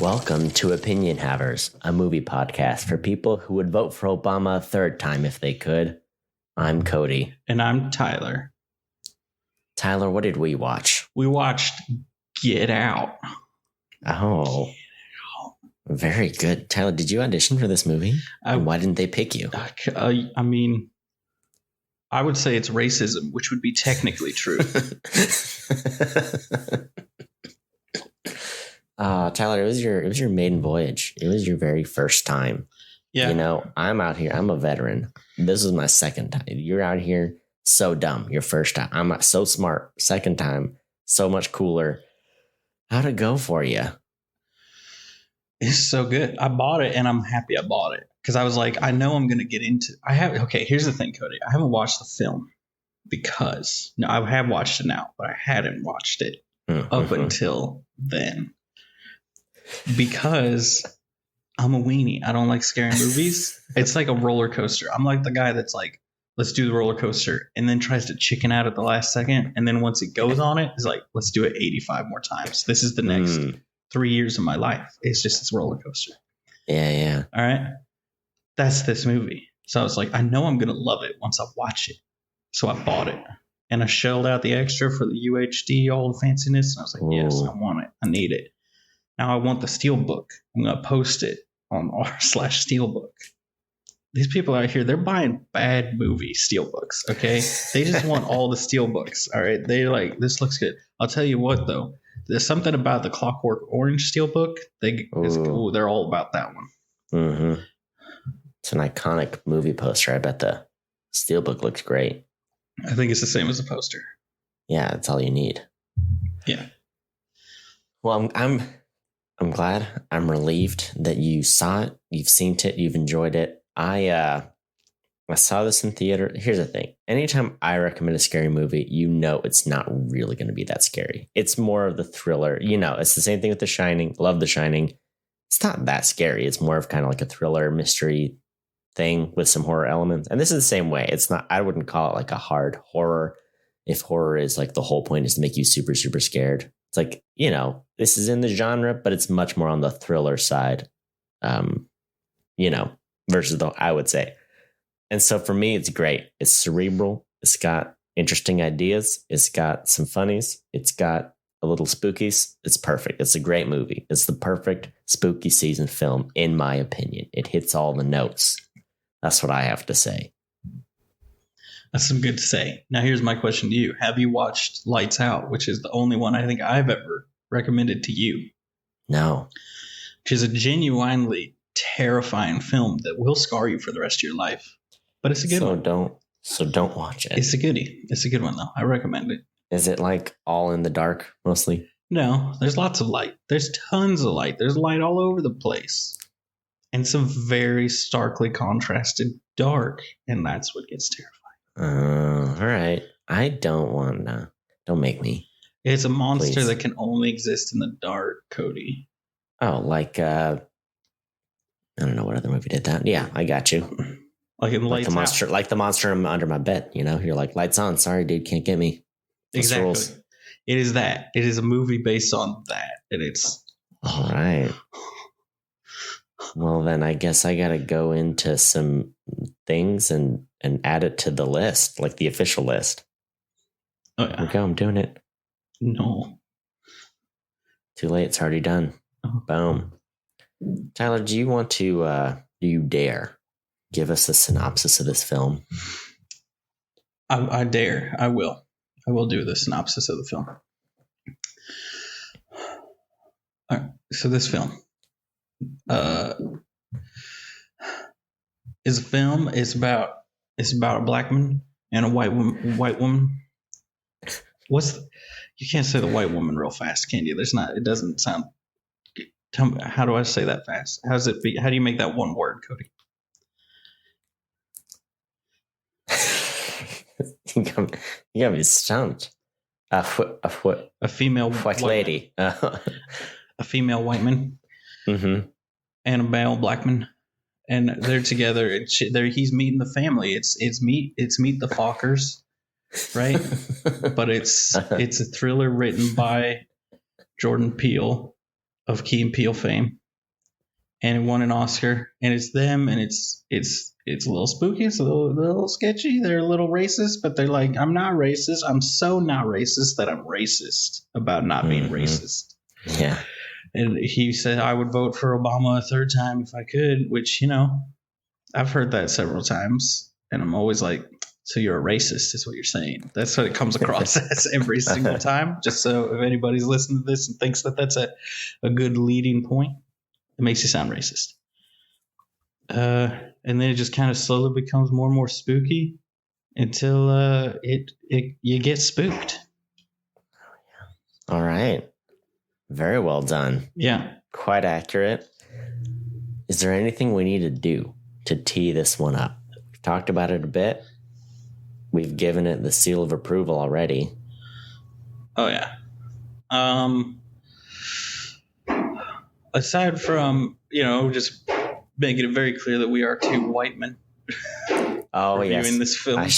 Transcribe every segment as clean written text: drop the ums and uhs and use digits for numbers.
Welcome to Opinion Havers, a movie podcast for people who would vote for Obama a third time if they could. I'm Cody. And I'm Tyler. Tyler, what did we watch? We watched Get Out. Oh, very good. Tyler, did you audition for this movie? Why didn't they pick you? I mean, I would say it's racism, which would be technically true. Tyler, it was your maiden voyage. It was your very first time. Yeah. You know, I'm out here. I'm a veteran. This is my second time. You're out here so dumb. Your first time. I'm so smart. Second time. So much cooler. How'd it go for you? It's so good. I bought it and I'm happy I bought it. Because I was like, I know I'm going to get into okay, here's the thing, Cody. I haven't watched the film because I have watched it now, but I hadn't watched it up until then. Because I'm a weenie. I don't like scary movies. It's like a roller coaster. I'm like the guy that's like, let's do the roller coaster, and then tries to chicken out at the last second. And then once it goes on it, is like, let's do it 85 more times. This is the next 3 years of my life. It's just this roller coaster. Yeah. All right. That's this movie. So I was like, I know I'm going to love it once I watch it. So I bought it. And I shelled out the extra for the UHD, all the fanciness. And I was like, yes, I want it. I need it. Now I want the Steelbook. I'm going to post it on r/Steelbook. These people out here, they're buying bad movie Steelbooks, okay? They just want all the Steelbooks, all right? They're like, this looks good. I'll tell you what, though. There's something about the Clockwork Orange Steelbook. They're all about that one. Mm-hmm. It's an iconic movie poster. I bet the Steelbook looks great. I think it's the same as the poster. Yeah, that's all you need. Yeah. Well, I'm glad. I'm relieved that you saw it. You've seen it. You've enjoyed it. I saw this in theater. Here's the thing. Anytime I recommend a scary movie, you know it's not really going to be that scary. It's more of the thriller. You know, it's the same thing with The Shining. Love The Shining. It's not that scary. It's more of kind of like a thriller mystery thing with some horror elements. And this is the same way. It's not, I wouldn't call it like a hard horror. If horror is like the whole point is to make you super, super scared. It's like, you know, this is in the genre, but it's much more on the thriller side, you know, versus I would say. And so for me, it's great. It's cerebral. It's got interesting ideas. It's got some funnies. It's got a little spookies. It's perfect. It's a great movie. It's the perfect spooky season film, in my opinion. It hits all the notes. That's what I have to say. That's some good to say. Now, here's my question to you. Have you watched Lights Out, which is the only one I think I've ever recommended to you? No. Which is a genuinely terrifying film that will scar you for the rest of your life. But it's a good one. Don't watch it. It's a goodie. It's a good one, though. I recommend it. Is it like all in the dark, mostly? No, there's lots of light. There's tons of light. There's light all over the place. And some very starkly contrasted dark. And that's what gets terrifying. All right. I don't want to. Don't make me. It's a monster that can only exist in the dark, Cody. Oh, like, I don't know what other movie did that. Yeah, I got you. Like in Lights Out. Like the monster under my bed, you know? You're like, lights on. Sorry, dude, can't get me. Exactly. It is that. It is a movie based on that. And it's... All right. Well, then I guess I got to go into some things and add it to the list, like the official list. Oh, yeah. Here we go. I'm doing it. No. Too late. It's already done. Oh. Boom. Tyler, do you want to, do you dare give us a synopsis of this film? I dare. I will. I will do the synopsis of the film. All right. So this film is a film. It's about a black man and a white woman. You can't say the white woman real fast, can you? It doesn't sound. Tell me, how do I say that fast? How do you make that one word, Cody? You got me stumped. A female white lady. A female white man. Mm-hmm. And a male black man. And they're together. He's meeting the family. It's meet the Fockers, right? But it's a thriller written by Jordan Peele of Key and Peele fame, and it won an Oscar. And it's them, and it's a little spooky, it's a little sketchy. They're a little racist, but they're like, I'm not racist. I'm so not racist that I'm racist about not being racist. Yeah. And he said I would vote for Obama a third time if I could, which, I've heard that several times, and I'm always like, so you're a racist is what you're saying. That's what it comes across as every single time. Just so if anybody's listening to this and thinks that that's a good leading point, it makes you sound racist. And then it just kind of slowly becomes more and more spooky until you get spooked. All right. Very well done. Yeah. Quite accurate. Is there anything we need to do to tee this one up? We've talked about it a bit. We've given it the seal of approval already. Oh, yeah. Aside from, just making it very clear that we are two white men reviewing this film.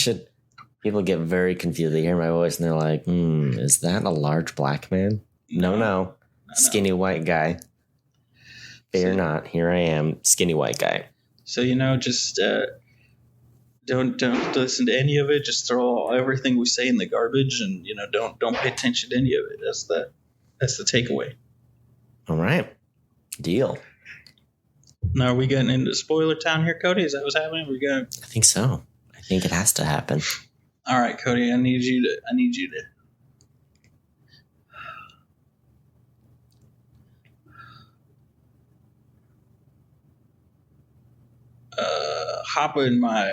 People get very confused. They hear my voice and they're like, is that a large black man? No. Skinny white guy. Fear not. Here I am, skinny white guy. So, just don't listen to any of it. Just throw everything we say in the garbage, and don't pay attention to any of it. That's the takeaway. All right. Deal. Now, are we getting into spoiler town here, Cody? Is that what's happening? I think so. I think it has to happen. All right, Cody. I need you to. Hop in my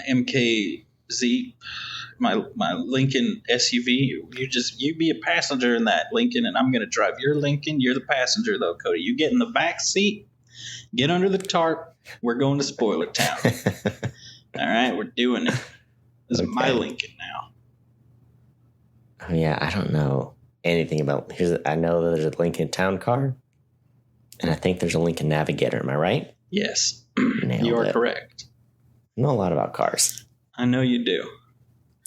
MKZ, my Lincoln SUV. You be a passenger in that Lincoln, and I'm gonna drive your Lincoln. You're the passenger though, Cody. You get in the back seat, get under the tarp. We're going to Spoiler Town. All right, we're doing it. This is my Lincoln now. Oh yeah, I don't know anything about. I know that there's a Lincoln Town Car, and I think there's a Lincoln Navigator. Am I right? Yes. You are correct. I know a lot about cars. I know you do.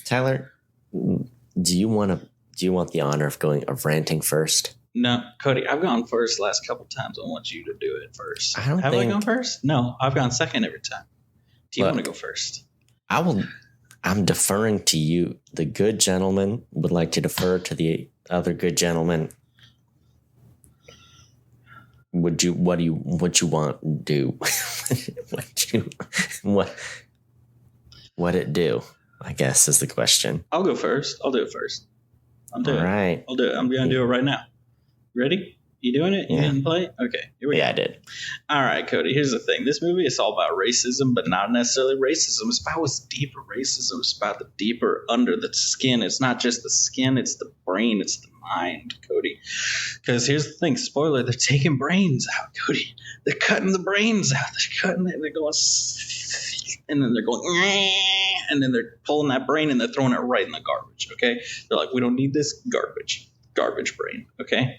Tyler, do you want the honor of ranting first? No, Cody, I've gone first the last couple times. I want you to do it first. Have I gone first? No, I've gone second every time. Do you want to go first? I'm deferring to you. The good gentleman would like to defer to the other good gentleman. What you want to do? what it do? I guess is the question. I'll go first. I'll do it first. I'll do it. All right. I'll do it. I'm going to do it right now. Ready? You doing it? You didn't play? Okay. Here we go. I did. All right, Cody. Here's the thing. This movie is all about racism, but not necessarily racism. It's about what's deeper racism. It's about the deeper under the skin. It's not just the skin. It's the brain. It's the mind, Cody. Because here's the thing. Spoiler, they're taking brains out, Cody. They're cutting the brains out. They're cutting it. They're going, and then they're going, and then they're pulling that brain and they're throwing it right in the garbage, okay? They're like, we don't need this garbage brain, okay?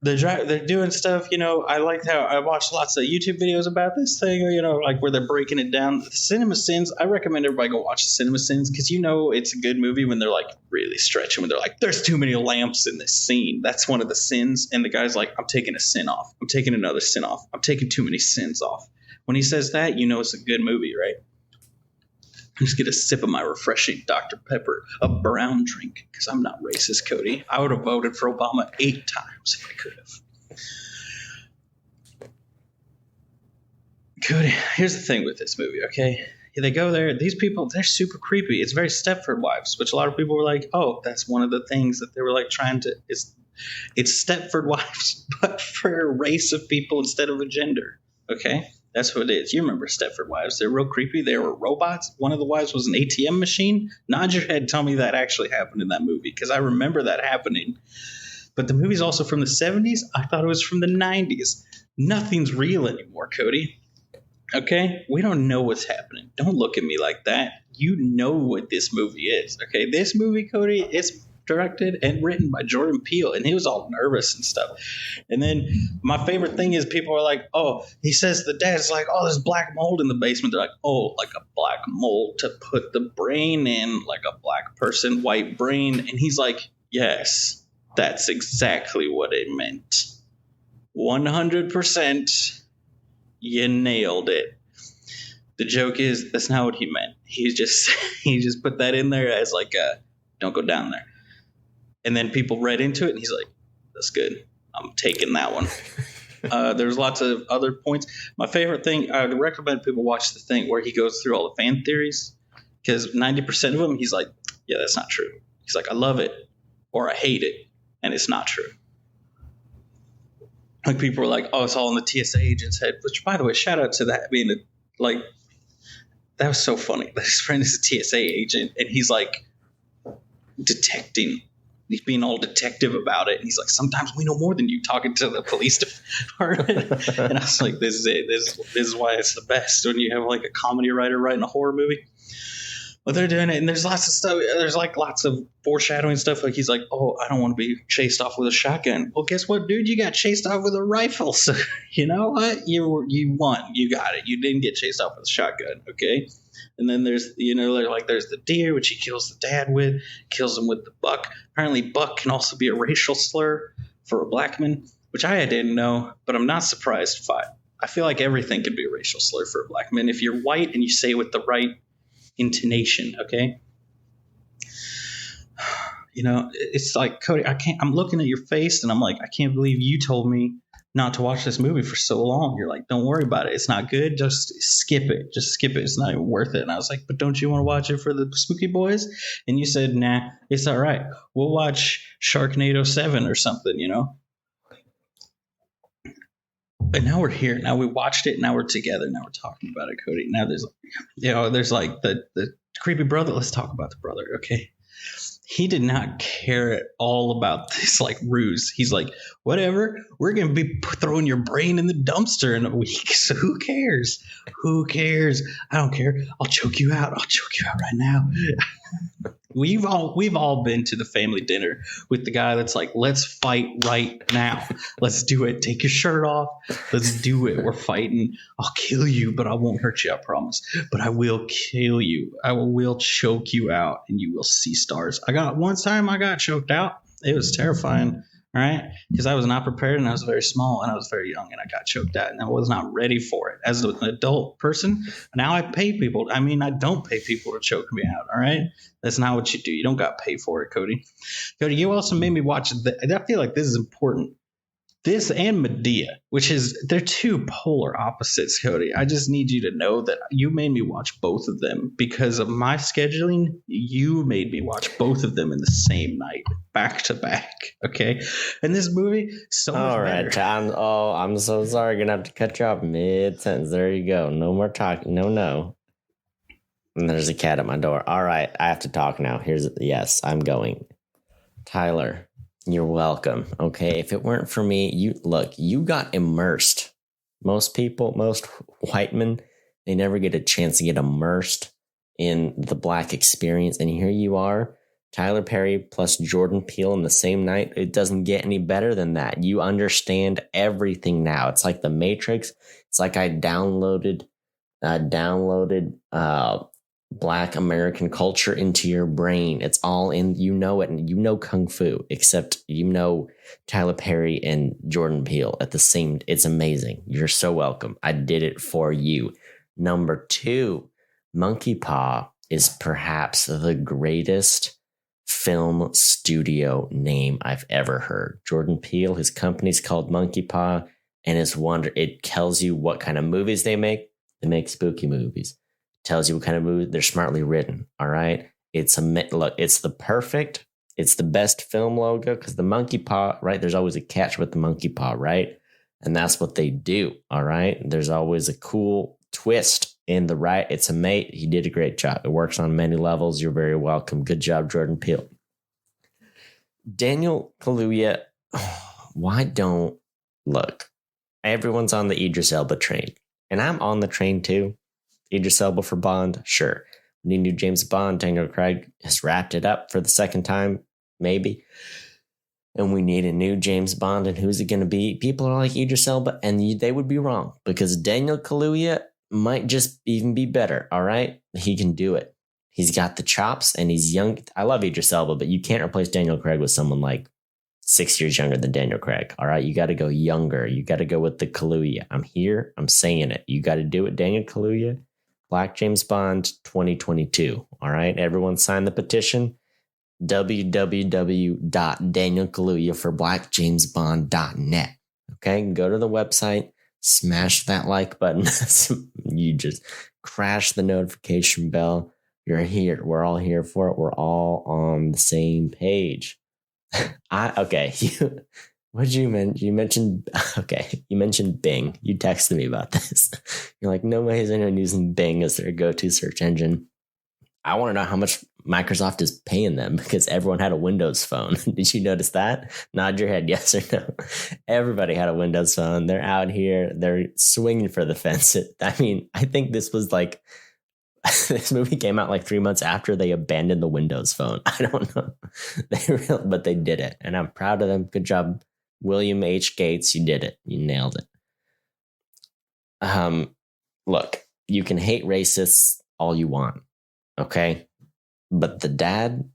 They're doing stuff, I liked how I watched lots of YouTube videos about this thing, like where they're breaking it down. The Cinema Sins, I recommend everybody go watch Cinema Sins because it's a good movie when they're like really stretching, when they're like, there's too many lamps in this scene. That's one of the sins. And the guy's like, I'm taking a sin off. I'm taking another sin off. I'm taking too many sins off. When he says that, it's a good movie, right? I'm just get a sip of my refreshing Dr. Pepper, a brown drink, because I'm not racist, Cody. I would have voted for Obama 8 times if I could have. Cody, here's the thing with this movie, okay? They go there. These people, they're super creepy. It's very Stepford Wives, which a lot of people were like, oh, that's one of the things that they were like trying to. It's Stepford Wives, but for a race of people instead of a gender, okay? That's what it is. You remember Stepford Wives. They're real creepy. They were robots. One of the wives was an ATM machine. Nod your head. Tell me that actually happened in that movie because I remember that happening. But the movie's also from the 70s. I thought it was from the 90s. Nothing's real anymore, Cody. Okay? We don't know what's happening. Don't look at me like that. You know what this movie is. Okay? This movie, Cody, it's directed and written by Jordan Peele, and he was all nervous and stuff. And then my favorite thing is people are like, oh, he says the dad's like, oh, there's black mold in the basement. They're like, oh, like a black mold to put the brain in, like a black person, white brain. And he's like, yes, That's exactly what it meant. 100%. You nailed it. The joke is that's not what he meant. He just put that in there as like a don't go down there. And then people read into it and he's like, that's good. I'm taking that one. There's lots of other points. My favorite thing, I would recommend people watch the thing where he goes through all the fan theories, because 90% of them, he's like, yeah, that's not true. He's like, I love it or I hate it, and it's not true. Like people were like, oh, it's all in the TSA agent's head, which, by the way, shout out to that being that was so funny. His friend is a TSA agent, and he's like detecting. He's being all detective about it. And he's like, sometimes we know more than you, talking to the police department. And I was like, this is it. This is why it's the best when you have like a comedy writer writing a horror movie. But they're doing it. And there's lots of stuff. There's like lots of foreshadowing stuff. Like he's like, oh, I don't want to be chased off with a shotgun. Well, guess what, dude? You got chased off with a rifle. So you know what? You won. You got it. You didn't get chased off with a shotgun. Okay. And then there's the deer, which he kills the dad with, kills him with the buck. Apparently buck can also be a racial slur for a black man, which I didn't know, but I'm not surprised by it. I feel like everything can be a racial slur for a black man if you're white and you say it with the right intonation, okay? You know, it's like, Cody, I'm looking at your face and I'm like, I can't believe you told me not to watch this movie for so long. You're like, don't worry about it. It's not good. Just skip it. Just skip it. It's not even worth it. And I was like, but don't you want to watch it for the Spooky Boys? And you said, nah, it's all right. We'll watch Sharknado 7 or something, you know? But now we're here. Now we watched it. Now we're together. Now we're talking about it, Cody. Now there's like the creepy brother. Let's talk about the brother, okay? He did not care at all about this like ruse. He's like, whatever, we're going to be throwing your brain in the dumpster in a week. So who cares? Who cares? I don't care. I'll choke you out. I'll choke you out right now. We've all been to the family dinner with the guy that's like, let's fight right now. Let's do it. Take your shirt off. Let's do it. We're fighting. I'll kill you, but I won't hurt you, I promise. But I will kill you. I will choke you out and you will see stars. One time I got choked out. It was terrifying. All right. Because I was not prepared and I was very small and I was very young and I got choked out and I was not ready for it. As an adult person, now I pay people. I mean, I don't pay people to choke me out. All right. That's not what you do. You don't got to pay for it, Cody. Cody, you also made me watch. I feel like this is important. This and Medea, they're two polar opposites, Cody. I just need you to know that you made me watch both of them because of my scheduling. You made me watch both of them in the same night, back to back. Okay. And this movie, so much all right, better. I'm so sorry. Gonna have to cut you off mid sentence. There you go. No more talking. No. And there's a cat at my door. All right, I have to talk now. Yes, I'm going. Tyler, you're welcome. Okay, if it weren't for me, you got immersed. Most white men, they never get a chance to get immersed in the Black experience. And here you are, Tyler Perry plus Jordan Peele in the same night. It doesn't get any better than that. You understand everything now. It's like the Matrix. It's like I downloaded Black American culture into your brain. It's all in, you know it, and you know Kung Fu, except you know Tyler Perry and Jordan Peele at the same. It's amazing. You're so welcome. I did it for you. Number 2, Monkey Paw is perhaps the greatest film studio name I've ever heard. Jordan Peele, his company's called Monkey Paw, and it tells you what kind of movies they make. They make spooky movies. Tells you what kind of movie. They're smartly written. All right. It's the best film logo because the monkey paw, right? There's always a catch with the monkey paw, right? And that's what they do. All right. There's always a cool twist in the right. It's a mate. He did a great job. It works on many levels. You're very welcome. Good job, Jordan Peele. Daniel Kaluuya. Everyone's on the Idris Elba train, and I'm on the train too. Idris Elba for Bond, sure. We need new James Bond. Daniel Craig has wrapped it up for the second time, maybe. And we need a new James Bond. And who's it going to be? People are like Idris Elba, and they would be wrong because Daniel Kaluuya might just even be better. All right, he can do it. He's got the chops, and he's young. I love Idris Elba, but you can't replace Daniel Craig with someone like 6 years younger than Daniel Craig. All right. You got to go younger. You got to go with the Kaluuya. I'm here. I'm saying it. You got to do it, Daniel Kaluuya. Black James Bond 2022. All right. Everyone sign the petition. www.danielkaluuya Okay. Go to the website. Smash that like button. You just crash the notification bell. You're here. We're all here for it. We're all on the same page. Okay. What did you mention? You mentioned Bing. You texted me about this. You're like, no way is anyone using Bing as their go-to search engine. I want to know how much Microsoft is paying them because everyone had a Windows phone. Did you notice that? Nod your head, yes or no. Everybody had a Windows phone. They're out here. They're swinging for the fence. I mean, I think this was like, this movie came out like 3 months after they abandoned the Windows phone. I don't know. But they did it. And I'm proud of them. Good job, William H. Gates. You did it. You nailed it. Look, you can hate racists all you want. Okay. But the dad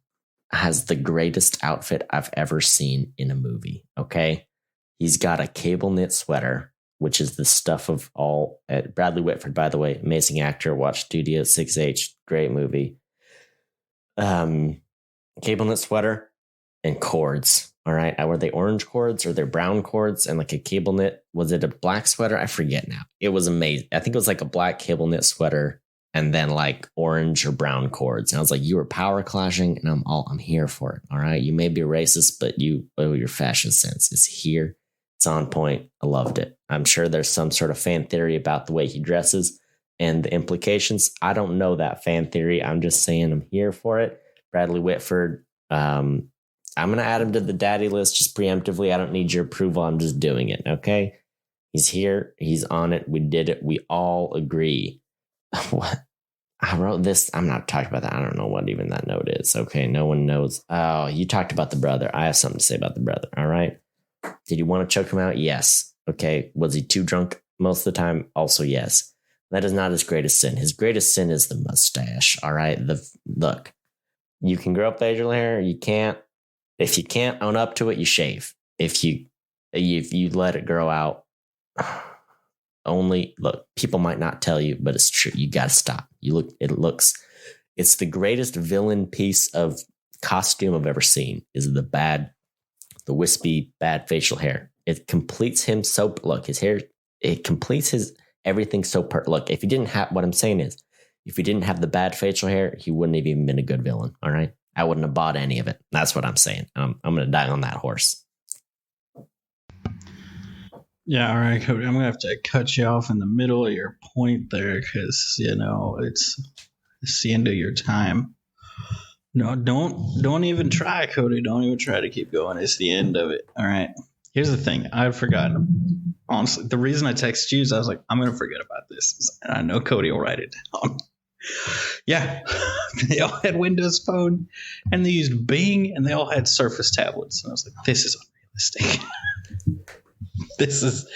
has the greatest outfit I've ever seen in a movie. Okay. He's got a cable knit sweater, which is the stuff of all. Bradley Whitford, by the way, amazing actor. Watch Studio 6H. Great movie. Cable knit sweater and cords. All right. Were they orange cords or they're brown cords and like a cable knit? Was it a black sweater? I forget now. It was amazing. I think it was like a black cable knit sweater and then like orange or brown cords. And I was like, you were power clashing and I'm here for it. All right. You may be a racist, but your fashion sense is here. It's on point. I loved it. I'm sure there's some sort of fan theory about the way he dresses and the implications. I don't know that fan theory. I'm just saying I'm here for it. Bradley Whitford. I'm going to add him to the daddy list just preemptively. I don't need your approval. I'm just doing it. Okay. He's here. He's on it. We did it. We all agree. What? I wrote this. I'm not talking about that. I don't know what even that note is. Okay. No one knows. Oh, you talked about the brother. I have something to say about the brother. All right. Did you want to choke him out? Yes. Okay. Was he too drunk most of the time? Also, yes. That is not his greatest sin. His greatest sin is the mustache. All right. Look, you can grow up facial hair. You can't. If you can't own up to it, you shave. If you let it grow out, look, people might not tell you, but it's true. You got to stop. It's the greatest villain piece of costume I've ever seen is the wispy, bad facial hair. It completes him his hair, it completes his everything look, if he didn't have, what I'm saying is, if he didn't have the bad facial hair, he wouldn't have even been a good villain. All right. I wouldn't have bought any of it. That's what I'm saying. I'm going to die on that horse. Yeah, all right, Cody. I'm going to have to cut you off in the middle of your point there because, it's the end of your time. No, don't even try, Cody. Don't even try to keep going. It's the end of it. All right. Here's the thing. I've forgotten. Honestly, the reason I texted you is I was like, I'm going to forget about this. And I know Cody will write it down. Yeah, they all had Windows Phone, and they used Bing, and they all had Surface tablets. And I was like, this is unrealistic.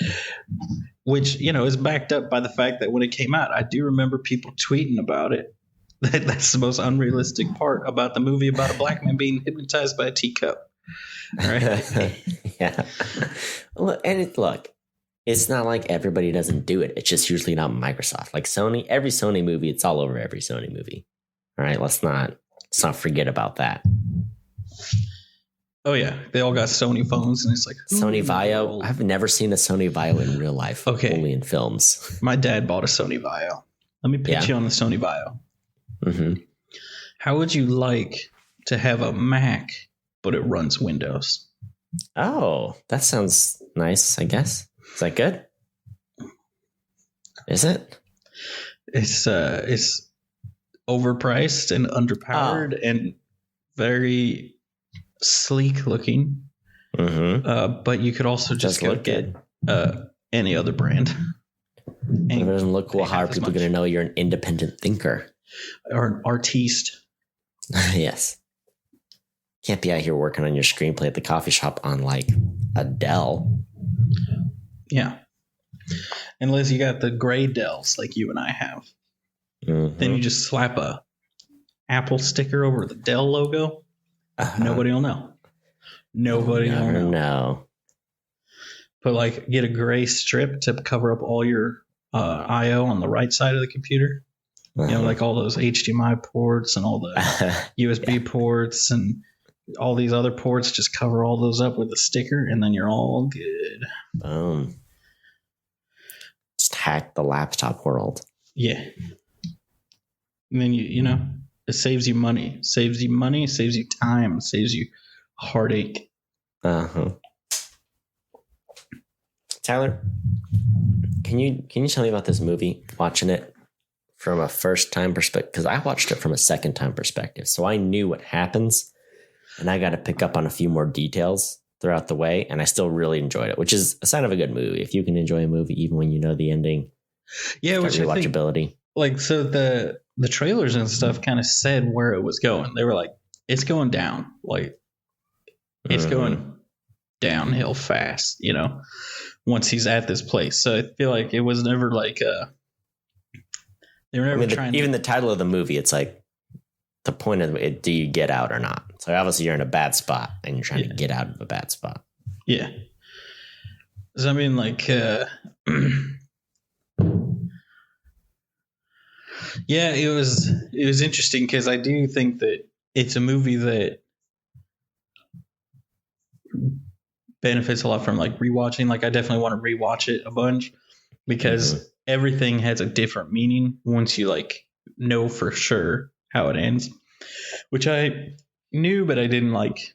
Which is backed up by the fact that when it came out, I do remember people tweeting about it. That's the most unrealistic part about the movie about a black man being hypnotized by a teacup. All right. Yeah. Look, it's not like everybody doesn't do it. It's just usually not Microsoft. Like Sony, every Sony movie, it's all over every Sony movie. All right, let's not forget about that. Oh yeah, they all got Sony phones, and it's like Sony Vaio. I've never seen a Sony Vaio in real life. Okay, only in films. My dad bought a Sony Vaio. Let me pitch you on the Sony Vaio. Mm-hmm. How would you like to have a Mac, but it runs Windows? Oh, that sounds nice. I guess. Is that good? Is it? It's overpriced and underpowered and very sleek looking. Mm-hmm. But you could also just look get any other brand. If it doesn't look cool, how are people going to know you're an independent thinker? Or an artiste. Yes. Can't be out here working on your screenplay at the coffee shop on like a Dell. Yeah. Unless you got the gray Dells like you and I have. Mm-hmm. Then you just slap a Apple sticker over the Dell logo. Nobody will know. Nobody will Never know. know. But like, get a gray strip to cover up all your I/O on the right side of the computer. You know, like all those HDMI ports and all the USB ports and all these other ports. Just cover all those up with a sticker, and then you're all good. Boom. Just hack the laptop world. Yeah. And then you know, it saves you money, saves you time, saves you heartache. Tyler, can you tell me about this movie? Watching it from a first time perspective, because I watched it from a second time perspective, so I knew what happens, and I got to pick up on a few more details throughout the way, and I still really enjoyed it, which is a sign of a good movie. If you can enjoy a movie even when you know the ending, yeah, which I think, rewatchability. like, so the trailers and stuff kind of said where it was going. They were like, it's going down, like it's going downhill fast, you know, once he's at this place. So I feel like it was never like they were never trying. Even the title of the movie, it's like the point of it: do you get out or not? So obviously you're in a bad spot, and you're trying to get out of a bad spot. Yeah. So I mean, like, yeah, it was interesting because I do think that it's a movie that benefits a lot from like rewatching. Like, I definitely want to rewatch it a bunch because everything has a different meaning once you like know for sure how it ends, which I knew, but I didn't like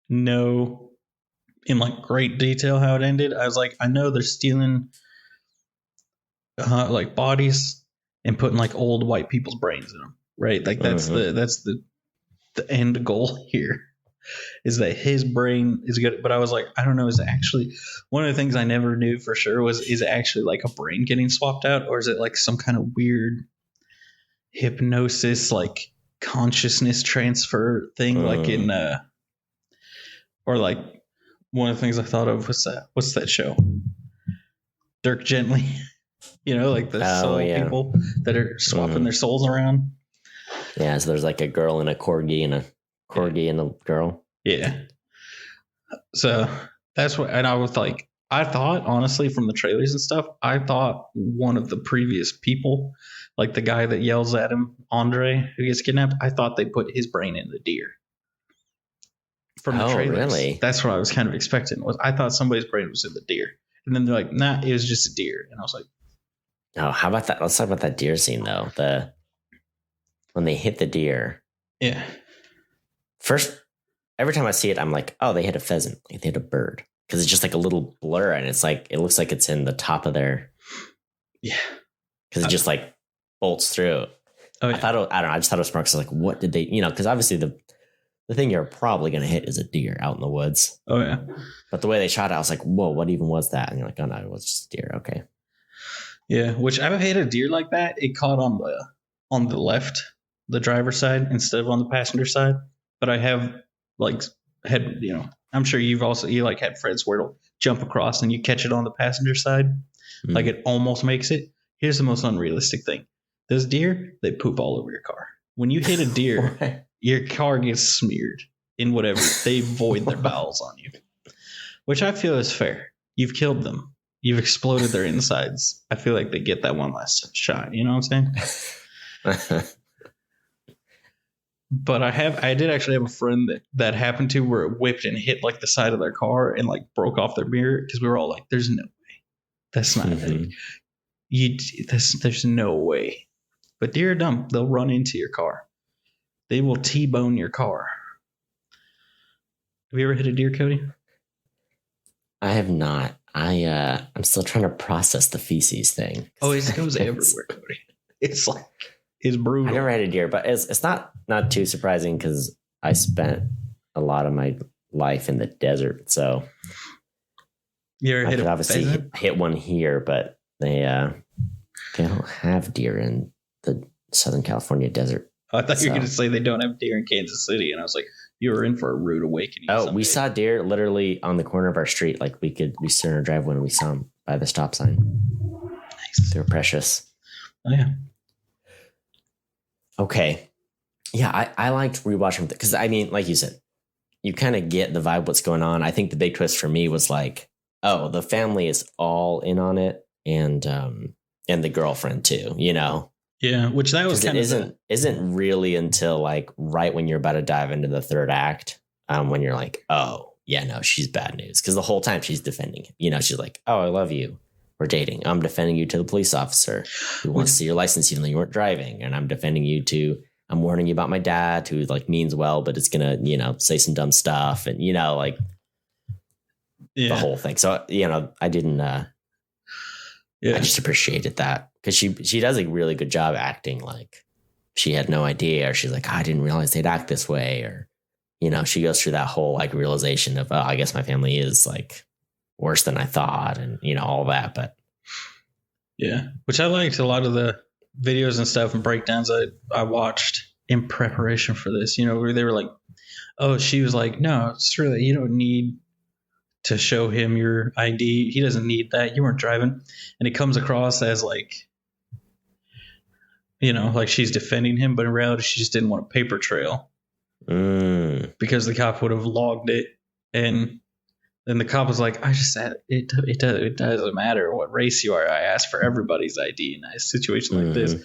know in like great detail how it ended. I was like, I know they're stealing like bodies and putting like old white people's brains in them, right? Like that's the end goal here, is that his brain is good. But I was like, I don't know, is it actually one of the things I never knew for sure was, is it actually like a brain getting swapped out, or is it like some kind of weird hypnosis, like consciousness transfer thing, like in or like one of the things I thought of was what's that show, Dirk Gently, you know, like the soul people that are swapping their souls around. Yeah, so there's like a girl and a corgi and a girl. Yeah. So that's what, and I was like, I thought, honestly, from the trailers and stuff, I thought one of the previous people, like the guy that yells at him, Andre, who gets kidnapped, I thought they put his brain in the deer. From the trailers. Really? That's what I was kind of expecting. Was I thought somebody's brain was in the deer. And then they're like, nah, it was just a deer. And I was like, oh, how about that? Let's talk about that deer scene though. When they hit the deer. Yeah. First, every time I see it, I'm like, oh, they hit a pheasant. Like they hit a bird. Because it's just like a little blur, and it's like, it looks like it's in the top of their. Yeah. Because it just like bolts through. Oh, yeah. I don't know. I just thought it was smart. Because like, what did they, because obviously the thing you're probably going to hit is a deer out in the woods. Oh, yeah. But the way they shot it, I was like, whoa, what even was that? And you're like, oh, no, it was just a deer. Okay. Yeah, which I've hit a deer like that. It caught on the left, the driver's side, instead of on the passenger side. But I have had, I'm sure you like had friends where it'll jump across and you catch it on the passenger side. Mm-hmm. Like it almost makes it. Here's the most unrealistic thing. Those deer, they poop all over your car. When you hit a deer, your car gets smeared in whatever. They void their bowels on you, which I feel is fair. You've killed them. You've exploded their insides. I feel like they get that one last shot. You know what I'm saying? But I did actually have a friend that happened to where it whipped and hit like the side of their car and like broke off their mirror, because we were all like, "There's no way. That's not there's no way." But deer are dumb. They'll run into your car. They will T-bone your car. Have you ever hit a deer, Cody? I have not. I'm still trying to process the feces thing. Oh, it goes everywhere, Cody. It's brutal. I never had a deer, but it's not too surprising because I spent a lot of my life in the desert. So you ever I could obviously hit one here, but they don't have deer in the Southern California desert. I thought you were going to say they don't have deer in Kansas City, and I was like, you were in for a rude awakening. Oh, we saw deer literally on the corner of our street. Like we stood in our driveway and we saw them by the stop sign. Nice. They were precious. Oh yeah. Okay. Yeah, I liked rewatching because I mean, like you said, you kind of get the vibe what's going on. I think the big twist for me was like, oh, the family is all in on it, and the girlfriend too, you know. Yeah, which that was kind of isn't really until like right when you're about to dive into the third act, when you're like, oh yeah, no, she's bad news, because the whole time she's defending him. You know, she's like, oh, I love you, we're dating, I'm defending you to the police officer who wants to see your license even though you weren't driving, and I'm warning you about my dad who like means well, but it's gonna, you know, say some dumb stuff, and you know, like the whole thing. So you know, I didn't. I just appreciated that, because she does a really good job acting like she had no idea, or she's like, I didn't realize they'd act this way, or you know, she goes through that whole like realization of, oh, I guess my family is like worse than I thought, and you know, all that. But yeah, which I liked a lot of the videos and stuff and breakdowns I watched in preparation for this. You know, where they were like, oh, she was like, no, it's really, you don't need to show him your ID. He doesn't need that. You weren't driving. And it comes across as like, you know, like she's defending him, but in reality, she just didn't want a paper trail because the cop would have logged it. And then the cop was like, I just said it doesn't matter what race you are. I asked for everybody's ID in a situation like this,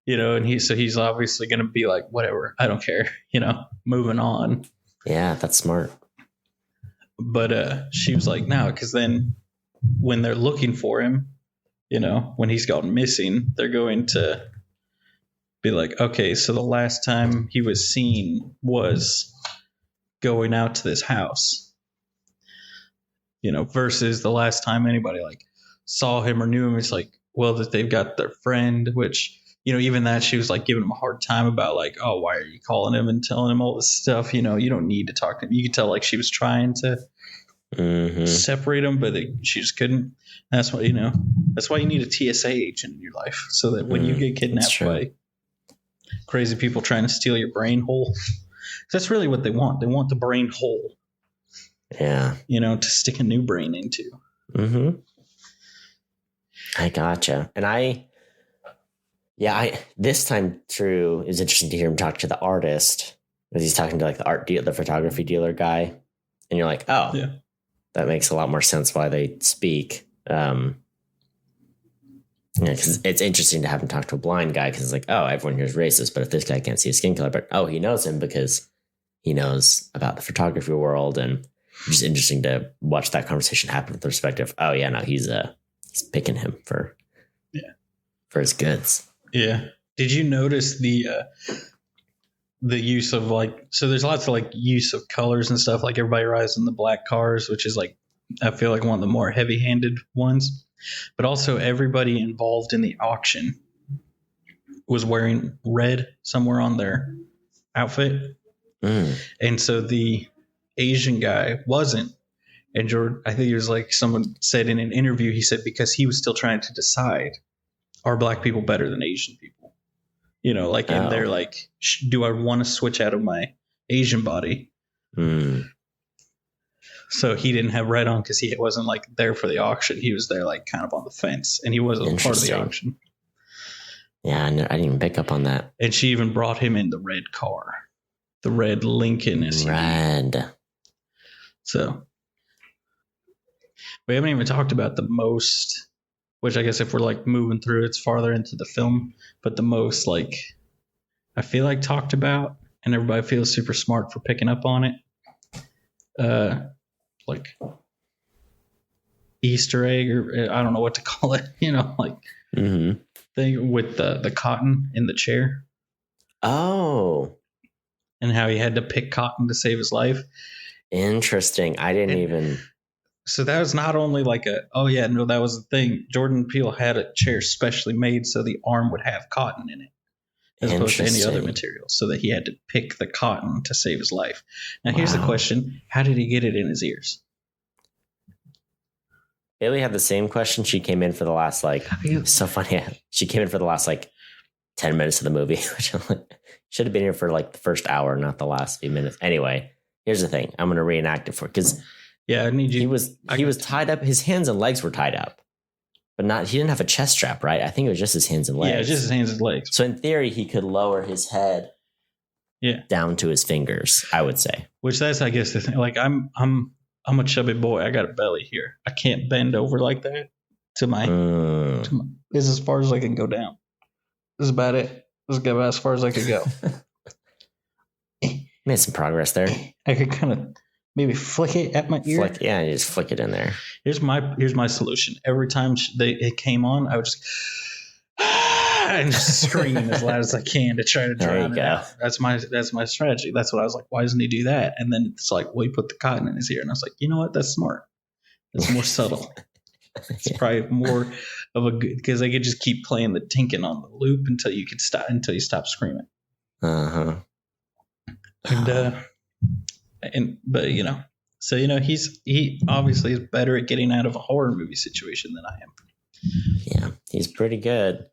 you know, and he's obviously going to be like, whatever, I don't care, you know, moving on. Yeah, that's smart. But she was like, no, because then when they're looking for him, you know, when he's gone missing, they're going to be like, okay, so the last time he was seen was going out to this house, you know, versus the last time anybody like saw him or knew him. It's like, well, that they've got their friend, which, you know, even that she was like giving him a hard time about like, oh, why are you calling him and telling him all this stuff? You know, you don't need to talk to him. You could tell like she was trying to separate them, but she just couldn't. That's why, you know, that's why you need a TSA agent in your life, so that when you get kidnapped by crazy people trying to steal your brain hole, that's really what they want. They want the brain hole. Yeah. You know, to stick a new brain into. I gotcha. And this time through, it was interesting to hear him talk to the artist, as he's talking to like the photography dealer guy. And you're like, oh, yeah, that makes a lot more sense why they speak. Because it's interesting to have him talk to a blind guy, because it's like, oh, everyone here is racist, but if this guy can't see a skin color, but oh, he knows him because he knows about the photography world. And it's just interesting to watch that conversation happen with the perspective. Oh yeah, no, he's picking him for his goods. Yeah. Did you notice the use of like, so there's lots of like use of colors and stuff, like everybody rides in the black cars, which is like, I feel like one of the more heavy-handed ones, but also everybody involved in the auction was wearing red somewhere on their outfit. And so the Asian guy wasn't. And Jordan, I think he was like, someone said in an interview, he said, because he was still trying to decide, are black people better than Asian people? You know, like, and they're like, do I want to switch out of my Asian body? So he didn't have red on because he wasn't like there for the auction. He was there like kind of on the fence, and he wasn't part of the auction. Yeah, I didn't even pick up on that. And she even brought him in the red car, the red Lincoln SUV. Red. So we haven't even talked about the most, which I guess if we're like moving through, it's farther into the film, but the most like I feel like talked about, and everybody feels super smart for picking up on it. Like Easter egg, or I don't know what to call it, you know, like thing with the cotton in the chair. Oh. And how he had to pick cotton to save his life. Interesting. I didn't even. So that was not only like that was the thing. Jordan Peele had a chair specially made so the arm would have cotton in it, as opposed to any other material, so that he had to pick the cotton to save his life. Now, here's the question. How did he get it in his ears? Bailey had the same question. She came in for the last, so funny. She came in for the last, 10 minutes of the movie, which should have been here for, the first hour, not the last few minutes. Anyway, here's the thing. I'm going to reenact it because I need you. He was tied up. His hands and legs were tied up, but he didn't have a chest strap, right? I think it was just his hands and legs. Yeah, just his hands and legs. So in theory, he could lower his head Yeah. down to his fingers, I would say. Which that's, I guess, the thing. Like I'm a chubby boy. I got a belly here. I can't bend over like that to my. This is as far as I can go down. This is about it. This is about as far as I could go. Made some progress there. I could kind of maybe flick it at my ear. Yeah, you just flick it in there. Here's my solution. Every time it came on, I would just and just scream as loud as I can to try to drown it out. That's my strategy. That's what I was like. Why doesn't he do that? And then it's like, well, he put the cotton in his ear, and I was like, you know what? That's smart. That's more subtle. It's probably more of a good, because they could just keep playing the tinking on the loop until you stop screaming. But he obviously is better at getting out of a horror movie situation than I am. Yeah, he's pretty good.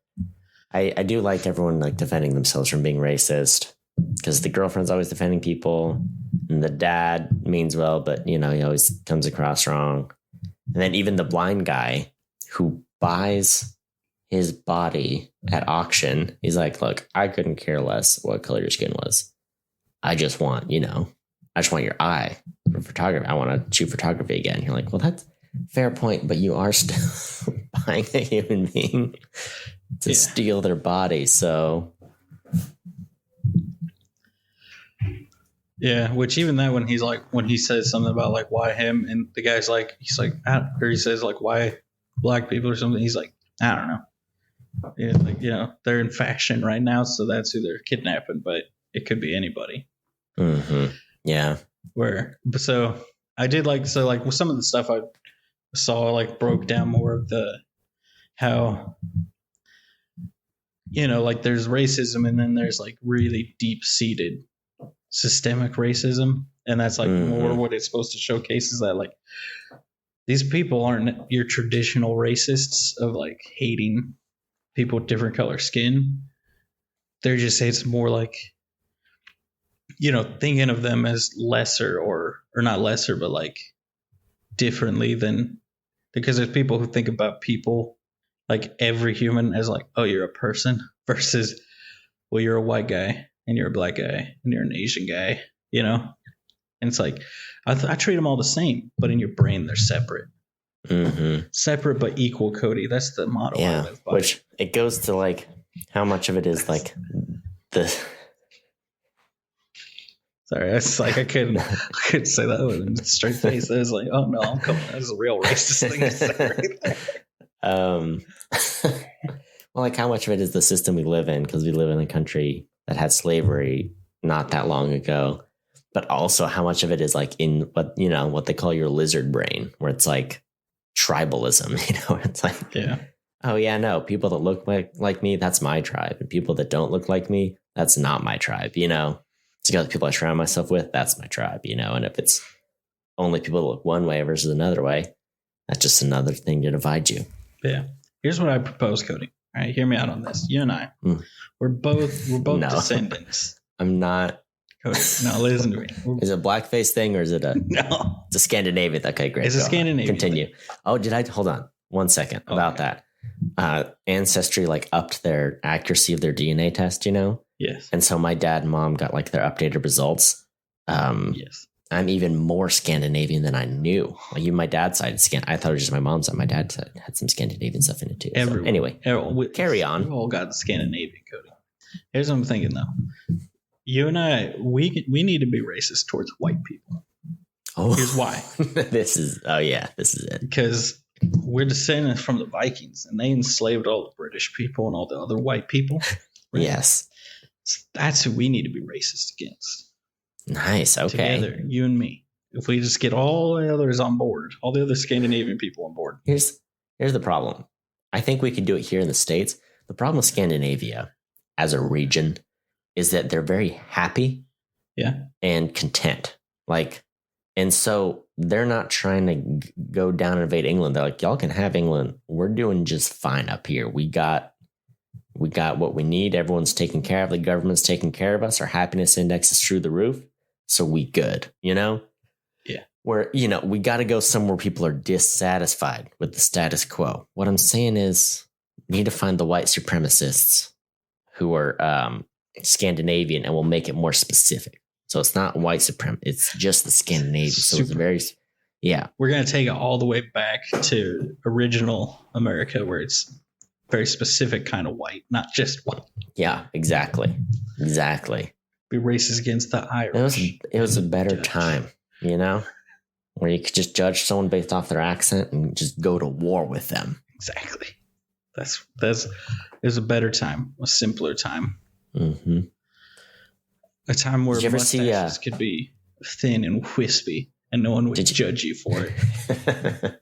I do like everyone like defending themselves from being racist, because the girlfriend's always defending people, and the dad means well, but he always comes across wrong. And then even the blind guy who buys his body at auction, he's like, look, I couldn't care less what color your skin was. I just want your eye for photography. I want to shoot photography again. You're like, well, that's a fair point, but you are still buying a human being to steal their body. So yeah, which even that when he says something about like why him, and the guy's like, he says like why black people or something. He's like, I don't know. Yeah, like, they're in fashion right now, so that's who they're kidnapping, but it could be anybody. Mm-hmm. Yeah. So I did like with some of the stuff I saw like broke down more of how like there's racism, and then there's like really deep seated systemic racism, and that's like more what it's supposed to showcase is that like these people aren't your traditional racists of like hating people with different color skin. They're just it's more like thinking of them as lesser or not lesser, but like differently than, because there's people who think about people like every human as like, oh, you're a person, versus, well, you're a white guy and you're a black guy and you're an Asian guy, and it's like, I treat them all the same, but in your brain, they're separate. Mm-hmm. Separate but equal, Cody. That's the motto. Yeah, I live by. Which it goes to like how much of it is like the. Sorry, it's like I couldn't say that with a straight face. I was like, oh no, I'm coming. That's a real racist thing to say right there. Well, like how much of it is the system we live in, because we live in a country that had slavery not that long ago, but also how much of it is like in what they call your lizard brain, where it's like tribalism. It's like, oh yeah, no, people that look like me, that's my tribe, and people that don't look like me, that's not my tribe. It's the people I surround myself with, that's my tribe, and if it's only people that look one way versus another way, that's just another thing to divide you. Yeah. Here's what I propose, Cody. All right, hear me out on this. You and I, we're both no. descendants. I'm not. Cody, no, listen to me. Is it a blackface thing, or is it no? It's a Scandinavian. Okay, great. It's a Scandinavian. Continue. Thing. Oh, hold on 1 second about that. Ancestry like upped their accuracy of their DNA test, Yes. And so my dad and mom got like their updated results. Yes. I'm even more Scandinavian than I knew. Like even my dad's side, I thought it was just my mom's side. My dad had some Scandinavian stuff in it too. So anyway, carry on. We all got Scandinavian, Cody. Here's what I'm thinking though. You and I, we need to be racist towards white people. Oh, here's why. This is it. Because we're descendants from the Vikings, and they enslaved all the British people and all the other white people. Right? Yes. So that's who we need to be racist against. Nice. Okay. Together, you and me. If we just get all the others on board, all the other Scandinavian people on board. Here's the problem. I think we could do it here in the States. The problem with Scandinavia as a region is that they're very happy and content. And so they're not trying to go down and invade England. They're like, y'all can have England. We're doing just fine up here. We got what we need. Everyone's taken care of. The government's taking care of us. Our happiness index is through the roof. So we good, Yeah. Where, we got to go somewhere people are dissatisfied with the status quo. What I'm saying is we need to find the white supremacists who are Scandinavian, and we'll make it more specific. So it's not white supremacy. It's just the Scandinavian. So it's very, yeah. We're going to take it all the way back to original America, where it's very specific kind of white, not just white. Yeah, exactly. Be racist against the Irish. It was a better time, where you could just judge someone based off their accent and just go to war with them. Exactly. It was a better time, a simpler time. Mm-hmm. A time where mustaches could be thin and wispy, and no one would judge you for it.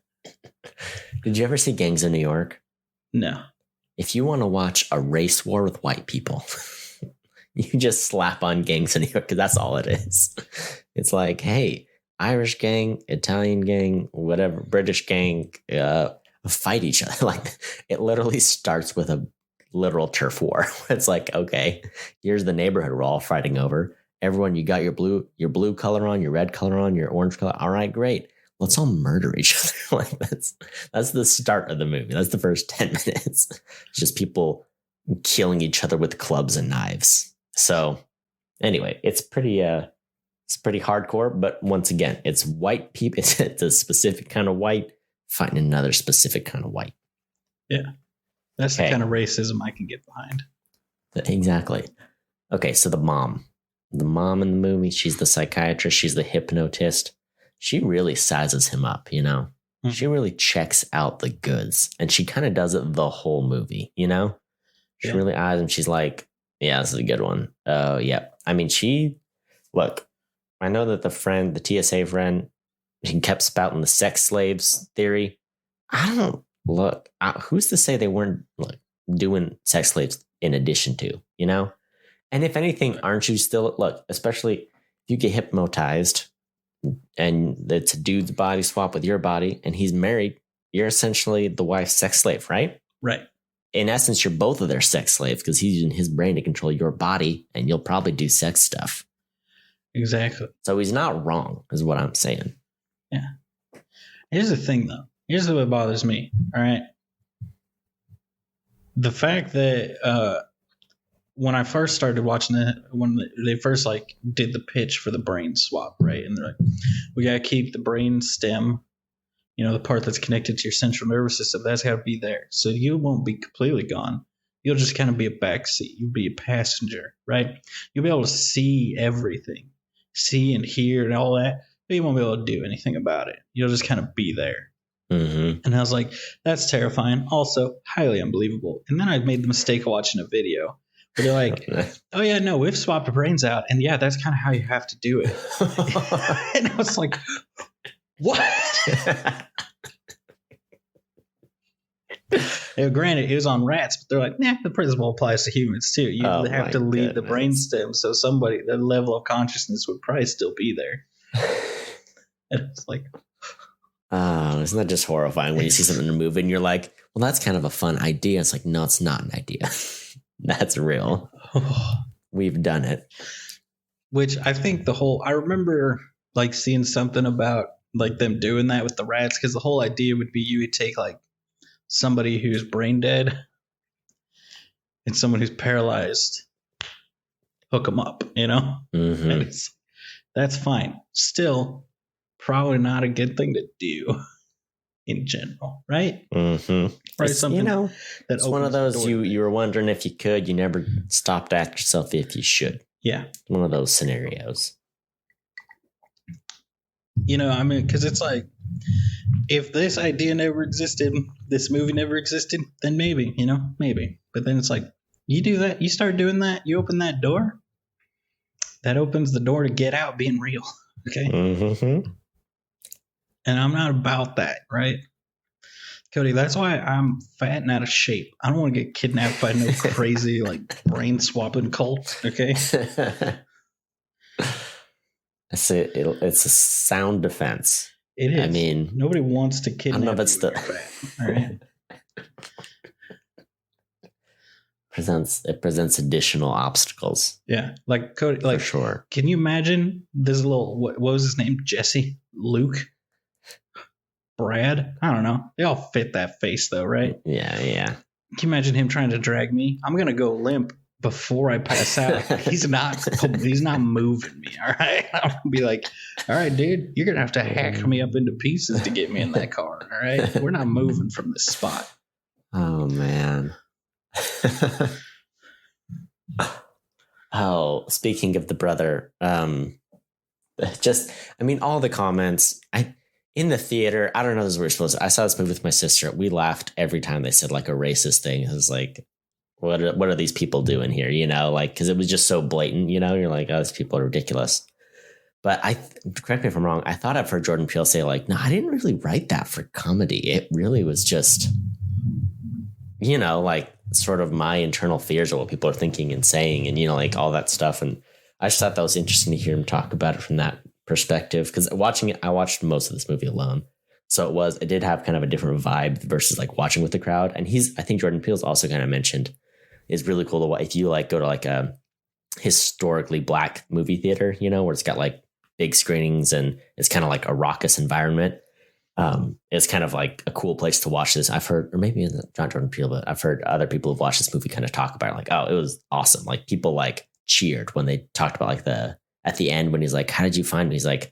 Did you ever see Gangs of New York? No. If you want to watch a race war with white people, you just slap on Gangs of New York, because that's all it is. It's like, hey, Irish gang, Italian gang, whatever, British gang, fight each other. Like, it literally starts with a literal turf war. It's like, okay, here's the neighborhood we're all fighting over. Everyone, you got your blue color on, your red color on, your orange color. All right, great. Let's all murder each other. Like, that's the start of the movie. That's the first 10 minutes. It's just people killing each other with clubs and knives. So anyway, it's pretty hardcore, but once again, it's white people. It's a specific kind of white fighting another specific kind of white. Yeah. That's the kind of racism I can get behind. Exactly. Okay, so the mom in the movie, she's the psychiatrist, she's the hypnotist. She really sizes him up, Mm-hmm. She really checks out the goods, and she kind of does it the whole movie, She really eyes him. She's like, yeah, this is a good one. Oh, yeah. I mean, look, I know that the TSA friend, he kept spouting the sex slaves theory. I don't look, who's to say they weren't doing sex slaves in addition to, And if anything, aren't you still, especially if you get hypnotized and it's a dude's body swap with your body and he's married, you're essentially the wife's sex slave, right? Right. In essence, you're both of their sex slaves, because he's using his brain to control your body, and you'll probably do sex stuff. Exactly. So he's not wrong, is what I'm saying. Yeah. Here's the thing, though. Here's what bothers me. All right. The fact that when I first started watching it, when they first did the pitch for the brain swap, right? And they're like, we got to keep the brain stem, the part that's connected to your central nervous system, that's got to be there. So you won't be completely gone. You'll just kind of be a backseat. You'll be a passenger, right? You'll be able to see everything, see and hear and all that, but you won't be able to do anything about it. You'll just kind of be there. Mm-hmm. And I was like, that's terrifying. Also, highly unbelievable. And then I made the mistake of watching a video where they're like, oh, yeah, no, we've swapped the brains out. And yeah, that's kind of how you have to do it. And I was like, what? Granted, it was on rats, but they're like, nah, the principle applies to humans too. You have to leave the brainstem, so the level of consciousness would probably still be there. And it's like, oh, isn't that just horrifying when you see something in a movie and you're like, well, that's kind of a fun idea. It's like, no, it's not an idea. That's real. We've done it. Which I think I remember seeing something about them doing that with the rats, because the whole idea would be you would take somebody who's brain dead and someone who's paralyzed, hook them up, Mm-hmm. And that's fine. Still, probably not a good thing to do in general, right? Mm-hmm. Right, it's, something it's one of those you were wondering if you could, you never stopped to ask yourself if you should. Yeah, one of those scenarios. I mean, because it's like, if this idea never existed, this movie never existed, then maybe, maybe. But then it's like, you do that, you start doing that, you open that door, that opens the door to Get Out being real. Okay. Mm-hmm. And I'm not about that, right? Cody, that's why I'm fat and out of shape. I don't want to get kidnapped by no crazy brain swapping cult. Okay. It's a sound defense. It is. I mean, nobody wants to kidnap you. I don't know if it's all right. It presents additional obstacles. Yeah, Cody, for sure. Can you imagine this little what was his name? Jesse, Luke, Brad? I don't know. They all fit that face though, right? Yeah. Can you imagine him trying to drag me? I'm gonna go limp before I pass out, he's not moving me. All right. I'm gonna be like, all right, dude, you're gonna have to hack me up into pieces to get me in that car. All right. We're not moving from this spot. Oh man. Oh, speaking of the brother, all the comments. In the theater, I don't know if we're supposed to. I saw this movie with my sister. We laughed every time they said like a racist thing. It was like, what are these people doing here? You know, like, because it was just so blatant. You know, you're like, oh, these people are ridiculous. But correct me if I'm wrong. I thought I've heard Jordan Peele say like, no, I didn't really write that for comedy. It really was just, you know, like sort of my internal fears of what people are thinking and saying, and you know, like all that stuff. And I just thought that was interesting to hear him talk about it from that perspective, because watching it, I watched most of this movie alone, so it did have kind of a different vibe versus like watching with the crowd. And I think Jordan Peele's also kind of mentioned it's really cool to watch if you like go to like a historically black movie theater, you know, where it's got like big screenings and it's kind of like a raucous environment. It's kind of like a cool place to watch this. I've heard, or maybe not Jordan Peele, but I've heard other people who've watched this movie kind of talk about it, like, oh, it was awesome. Like people like cheered when they talked about like at the end when he's like, how did you find me? He's like,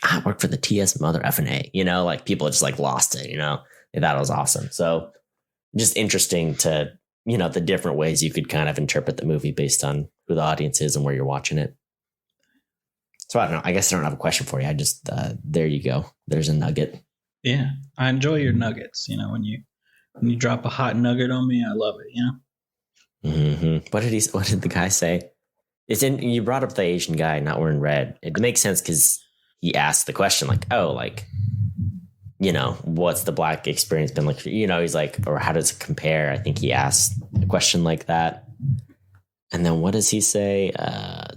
I work for the TS mother effing A, you know, like people just like lost it, you know, they thought it was awesome. So just interesting to, you know, the different ways you could kind of interpret the movie based on who the audience is and where you're watching it. So I don't know. I guess I don't have a question for you. I just, there you go. There's a nugget. Yeah. I enjoy your nuggets. You know, when you drop a hot nugget on me, I love it. You know? Mm-hmm. What did the guy say? You brought up the Asian guy not wearing red. It makes sense because he asked the question like, oh, like, you know, what's the black experience been like? You know, he's like, or how does it compare? I think he asked a question like that. And then what does he say?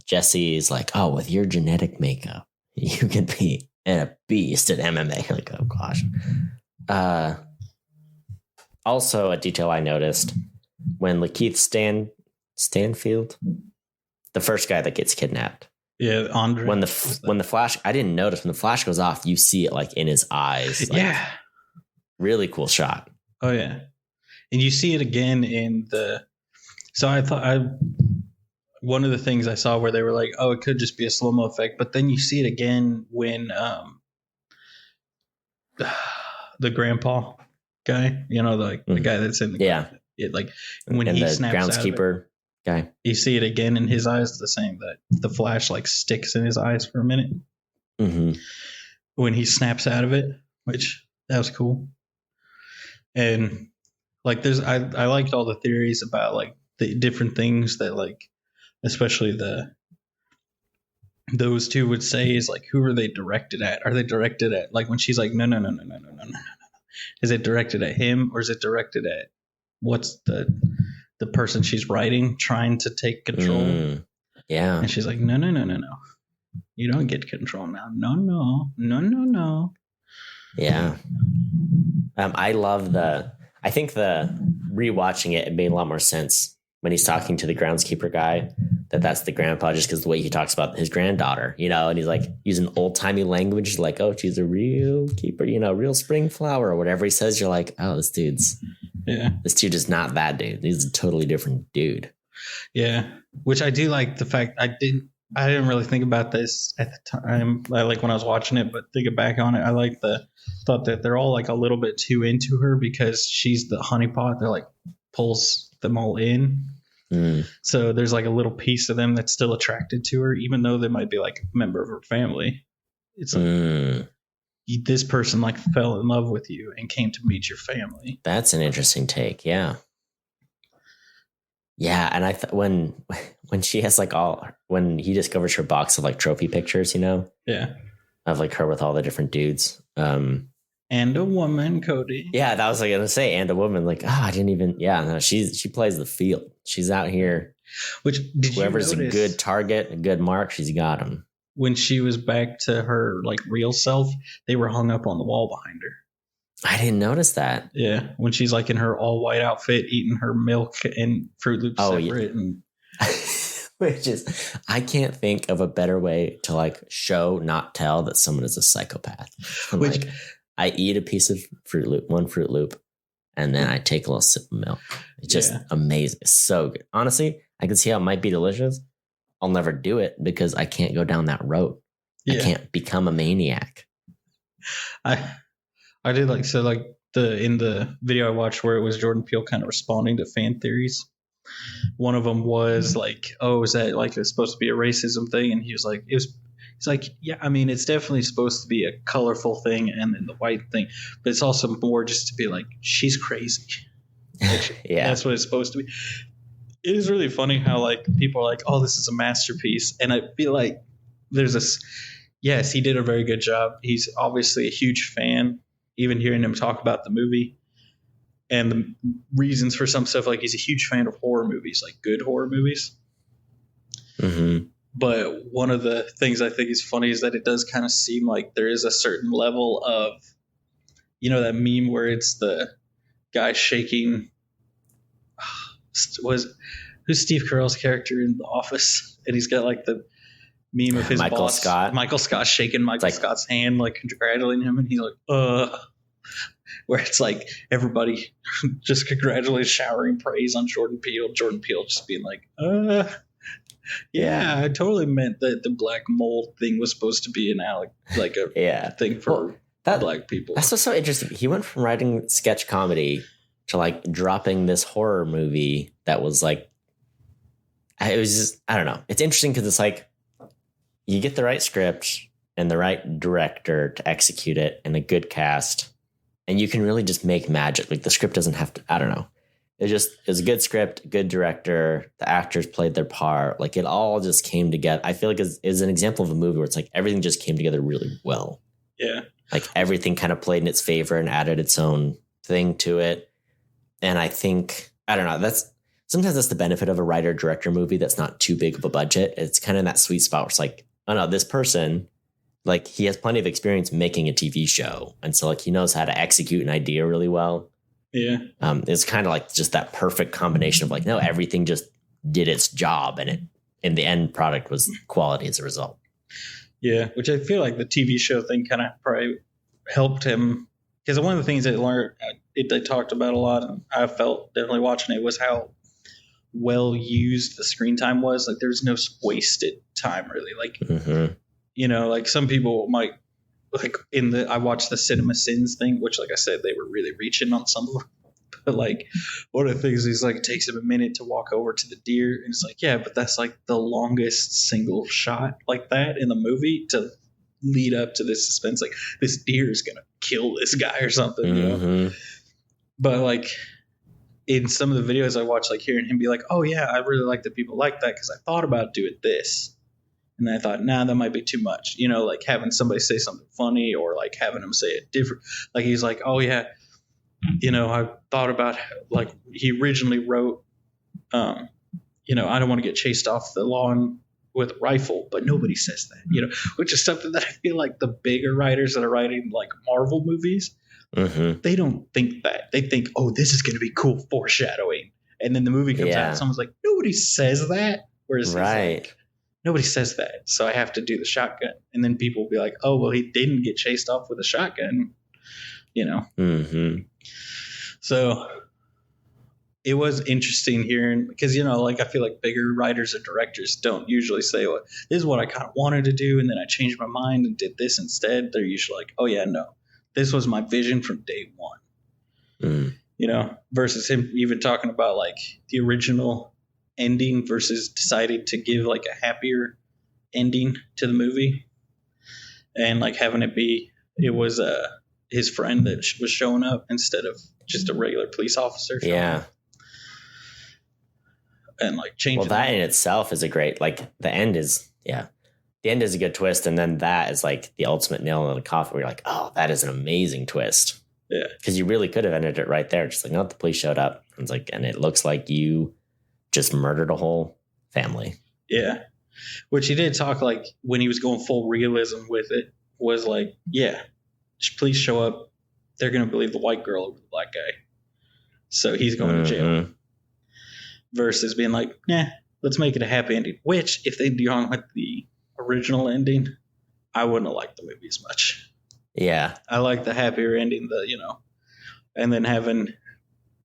Jesse is like, oh, with your genetic makeup, you could be a beast at MMA. Like, oh gosh. Also, a detail I noticed when Lakeith Stanfield, the first guy that gets kidnapped. Yeah, Andre. When the flash, I didn't notice when the flash goes off, you see it like in his eyes. Like, yeah, really cool shot. Oh yeah, and you see it again in the. So one of the things I saw where they were like, oh, it could just be a slow mo effect, but then you see it again when the grandpa guy, you know, the guy that's in the like when he snaps groundskeeper guy. You see it again in his eyes, the same that the flash like sticks in his eyes for a minute when he snaps out of it, which that was cool. And like I liked all the theories about like the different things that like, especially those two would say is like, who are they directed at? Are they directed at like when she's like, no. Is it directed at him or is it directed at what's the person she's writing trying to take control? Yeah. And she's like, no. You don't get control now. No. Yeah. I think the rewatching it made a lot more sense when he's talking to the groundskeeper guy, that's the grandpa, just because the way he talks about his granddaughter, you know, and he's like using old timey language, like, oh, she's a real keeper, you know, real spring flower or whatever he says. You're like, oh, this dude is not that dude. He's a totally different dude. Yeah. Which I do like the fact I didn't really think about this at the time. I like when I was watching it, but thinking back on it, I like thought that they're all like a little bit too into her because she's the honeypot. They're like pulls them all in. So there's like a little piece of them that's still attracted to her, even though they might be like a member of her family. It's like this person like fell in love with you and came to meet your family. That's an interesting take. Yeah. Yeah. And I when she has like when he discovers her box of like trophy pictures, you know, of like her with all the different dudes. And a woman, Cody. Yeah, that was like gonna say, and a woman. Like, I didn't even. Yeah, no, she plays the field. She's out here. Which whoever's a good target, a good mark, she's got him. When she was back to her like real self, they were hung up on the wall behind her. I didn't notice that. Yeah, when she's like in her all white outfit, eating her milk and Fruit Loops separate, and which is, I can't think of a better way to like show, not tell that someone is a psychopath. Like, I eat a piece of one Fruit Loop, and then I take a little sip of milk. It's just amazing. It's so good. Honestly, I can see how it might be delicious. I'll never do it because I can't go down that road. I can't become a maniac. I did like in the video I watched where it was Jordan Peele kind of responding to fan theories. One of them was like, "Oh, is that like it's supposed to be a racism thing?" And he was like, "He's like, yeah, I mean, it's definitely supposed to be a colorful thing, and then the white thing, but it's also more just to be like, she's crazy." Yeah, that's what it's supposed to be. It is really funny how like people are like, "Oh, this is a masterpiece," and I feel like there's this. Yes, he did a very good job. He's obviously a huge fan. Even hearing him talk about the movie and the reasons for some stuff, like he's a huge fan of horror movies, like good horror movies. Mm-hmm. But one of the things I think is funny is that it does kind of seem like there is a certain level of, that meme where it's the guy shaking. Who's Steve Carell's character in The Office? And he's got like the meme of his boss, Michael Scott, shaking Michael Scott's hand, like congratulating him, and he's like, where it's like everybody just congratulating, showering praise on Jordan Peele. Jordan Peele just being like, yeah, I totally meant that the black mold thing was supposed to be a thing for black people. That's what's so interesting. He went from writing sketch comedy to like dropping this horror movie that was like, it was just, I don't know. It's interesting because it's like, you get the right script and the right director to execute it and a good cast, and you can really just make magic. Like the script doesn't have to, I don't know. It's a good script, good director. The actors played their part. Like it all just came together. I feel like it's an example of a movie where it's like everything just came together really well. Yeah. Like everything kind of played in its favor and added its own thing to it. And I think, I don't know, sometimes that's the benefit of a writer-director movie that's not too big of a budget. It's kind of in that sweet spot where it's like, oh no, this person, like he has plenty of experience making a TV show. And so like he knows how to execute an idea really well. Yeah. It's kind of like just that perfect combination of like, no, everything just did its job and the end product was quality as a result. Yeah. Which I feel like the TV show thing kind of probably helped him, because one of the things they talked about a lot, and I felt definitely watching it, was how well used the screen time was. Like there's no wasted time really. Like, like some people might like I watched the Cinema Sins thing, which like I said, they were really reaching on some of them. But like one of the things is like, it takes him a minute to walk over to the deer. And it's like, yeah, but that's like the longest single shot like that in the movie to lead up to this suspense. Like this deer is going to kill this guy or something, you know? But like, in some of the videos I watched, like hearing him be like, oh yeah, I really like that people like that because I thought about doing this. And then I thought, nah, that might be too much. Like having somebody say something funny or like having him say it different. Like he's like, oh yeah, I thought about like he originally wrote, I don't want to get chased off the lawn with a rifle, but nobody says that, which is something that I feel like the bigger writers that are writing like Marvel movies, they don't think that. They think, oh, this is going to be cool foreshadowing. And then the movie comes out and someone's like, nobody says that. Whereas like, nobody says that. So I have to do the shotgun. And then people will be like, oh, well, he didn't get chased off with a shotgun, So it was interesting hearing, because, like I feel like bigger writers or directors don't usually say, well, this is what I kind of wanted to do. And then I changed my mind and did this instead. They're usually like, oh, yeah, no. This was my vision from day one, versus him even talking about like the original ending versus deciding to give like a happier ending to the movie and like having it was his friend that was showing up instead of just a regular police officer. And like changing. Well, that in itself is a great, like the end is a good twist. And then that is like the ultimate nail in the coffin where you're like, oh, that is an amazing twist. Yeah. Because you really could have ended it right there. Just like, no, the police showed up. It's like, and it looks like you just murdered a whole family. Yeah. Which he did talk like when he was going full realism with it was like, yeah, police show up. They're going to believe the white girl over the black guy. So he's going to jail. Versus being like, nah, let's make it a happy ending. Which if they'd gone with the original ending, I wouldn't have liked the movie as much. Yeah. I like the happier ending, and then having,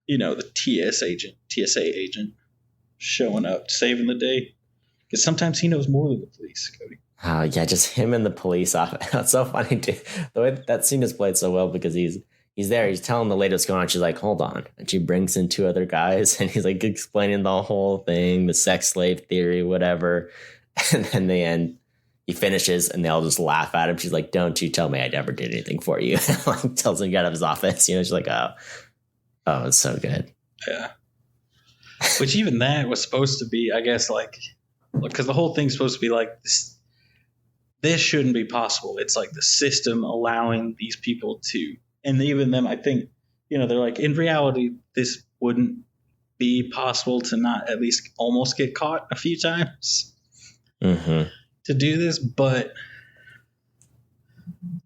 the TSA agent showing up, saving the day. Because sometimes he knows more than the police, Cody. Oh yeah, just him and the police officer. That's so funny too. The way that scene is played so well because he's there. He's telling the lady what's going on. She's like, "Hold on," and she brings in two other guys, and he's like explaining the whole thing, the sex slave theory, whatever. And then the end, he finishes, and they all just laugh at him. She's like, "Don't you tell me I never did anything for you?" Like tells him to get out of his office. You know, she's like, "Oh, it's so good." Yeah. Which even that was supposed to be, I guess, like, because the whole thing's supposed to be like this shouldn't be possible. It's like the system allowing these people to, and even them, I think, they're like, in reality, this wouldn't be possible to not at least almost get caught a few times to do this. But,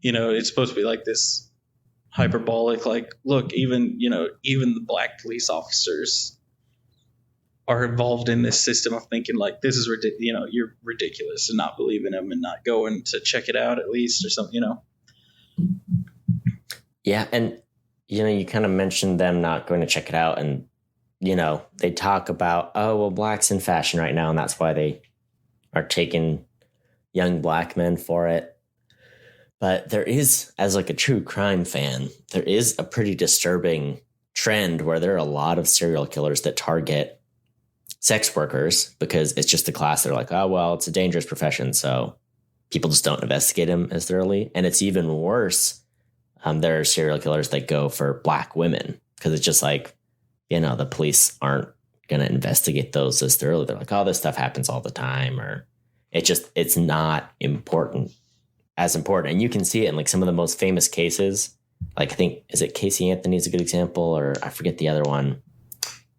it's supposed to be like this hyperbolic, like, look, even the black police officers are involved in this system of thinking like this is ridiculous. You're ridiculous and not believing them and not going to check it out at least or something. Yeah, and you kind of mentioned them not going to check it out, and they talk about, oh well, black's in fashion right now, and that's why they are taking young black men for it. But there is, as like a true crime fan, there is a pretty disturbing trend where there are a lot of serial killers that target sex workers because it's just the class. They're like, oh, well, it's a dangerous profession, so people just don't investigate them as thoroughly. And it's even worse. There are serial killers that go for black women because it's just like, the police aren't going to investigate those as thoroughly. They're like, oh, this stuff happens all the time, or it's not as important. And you can see it in like some of the most famous cases. Like I think, is it Casey Anthony is a good example, or I forget the other one.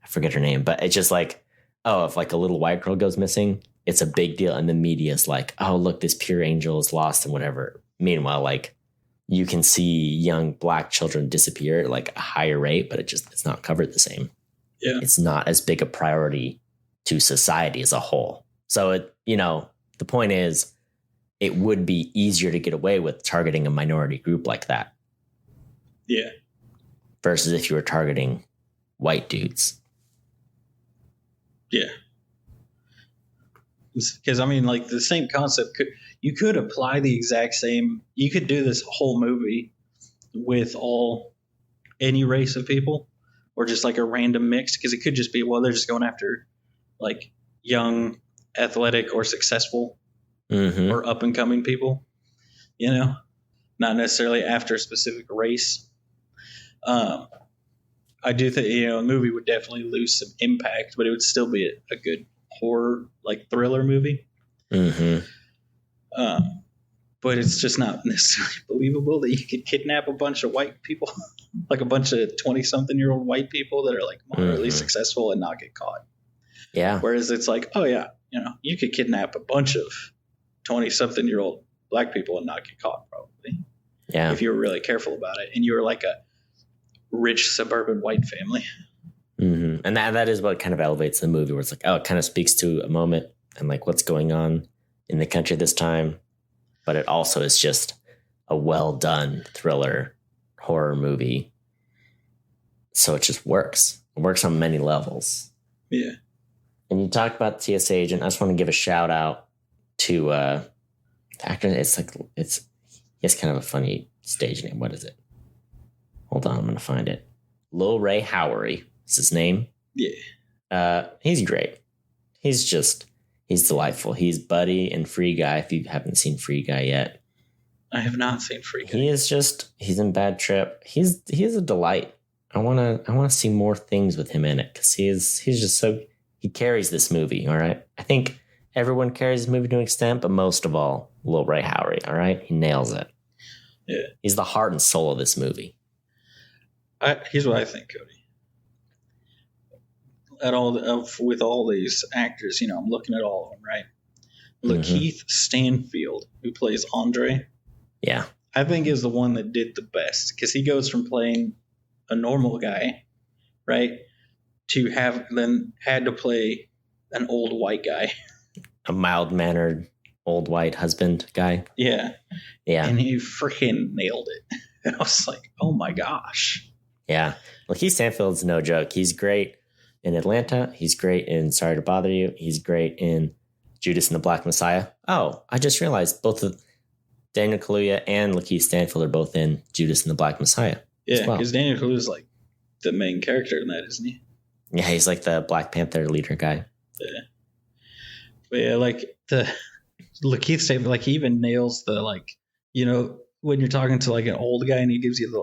I forget her name, but it's just like, oh, if like a little white girl goes missing, it's a big deal. And the media's like, oh, look, this pure angel is lost and whatever. Meanwhile, like you can see young black children disappear at like a higher rate, but it's not covered the same. Yeah. It's not as big a priority to society as a whole. So, the point is it would be easier to get away with targeting a minority group like that. Yeah. Versus if you were targeting white dudes. Yeah. Because, I mean, like the same concept, you could apply the exact same, you could do this whole movie with any race of people or just like a random mix. Because it could just be, well, they're just going after like young, athletic or successful or up and coming people, not necessarily after a specific race. I do think, a movie would definitely lose some impact, but it would still be a good horror, like thriller movie. But it's just not necessarily believable that you could kidnap a bunch of white people, like a bunch of 20-something-year-old white people that are like moderately successful and not get caught. Yeah. Whereas it's like, oh yeah, you could kidnap a bunch of 20-something-year-old black people and not get caught, probably. Yeah. If you were really careful about it and you were like a rich suburban white family. And that is what kind of elevates the movie, where it's like, oh, it kind of speaks to a moment and like what's going on in the country this time. But it also is just a well done thriller horror movie. So it just works. It works on many levels. Yeah. And you talked about the TSA agent. I just want to give a shout out to the actor. He has kind of a funny stage name. What is it? Hold on, I'm going to find it. Lil Ray Howery is his name. Yeah. He's great. He's delightful. He's Buddy in Free Guy. If you haven't seen Free Guy yet. I have not seen Free Guy. He's in Bad Trip. He's a delight. I want to see more things with him in it because he's just so, he carries this movie. All right. I think everyone carries this movie to an extent, but most of all, Lil Ray Howery. All right. He nails it. Yeah. He's the heart and soul of this movie. Here's what I think, Cody. With all these actors, I'm looking at all of them, right? Lakeith Stanfield, who plays Andre, yeah, I think is the one that did the best because he goes from playing a normal guy, right, to had to play an old white guy, a mild-mannered old white husband guy. Yeah, and he freaking nailed it. And I was like, oh my gosh. Yeah, Lakeith Stanfield's no joke. He's great in Atlanta. He's great in Sorry to Bother You. He's great in Judas and the Black Messiah. Oh, I just realized both of Daniel Kaluuya and Lakeith Stanfield are both in Judas and the Black Messiah. Yeah, because Daniel Kaluuya is like the main character in that, isn't he? Yeah, he's like the Black Panther leader guy. Yeah. But yeah, like the Lakeith Stanfield, like he even nails the like, you know, when you're talking to like an old guy and he gives you the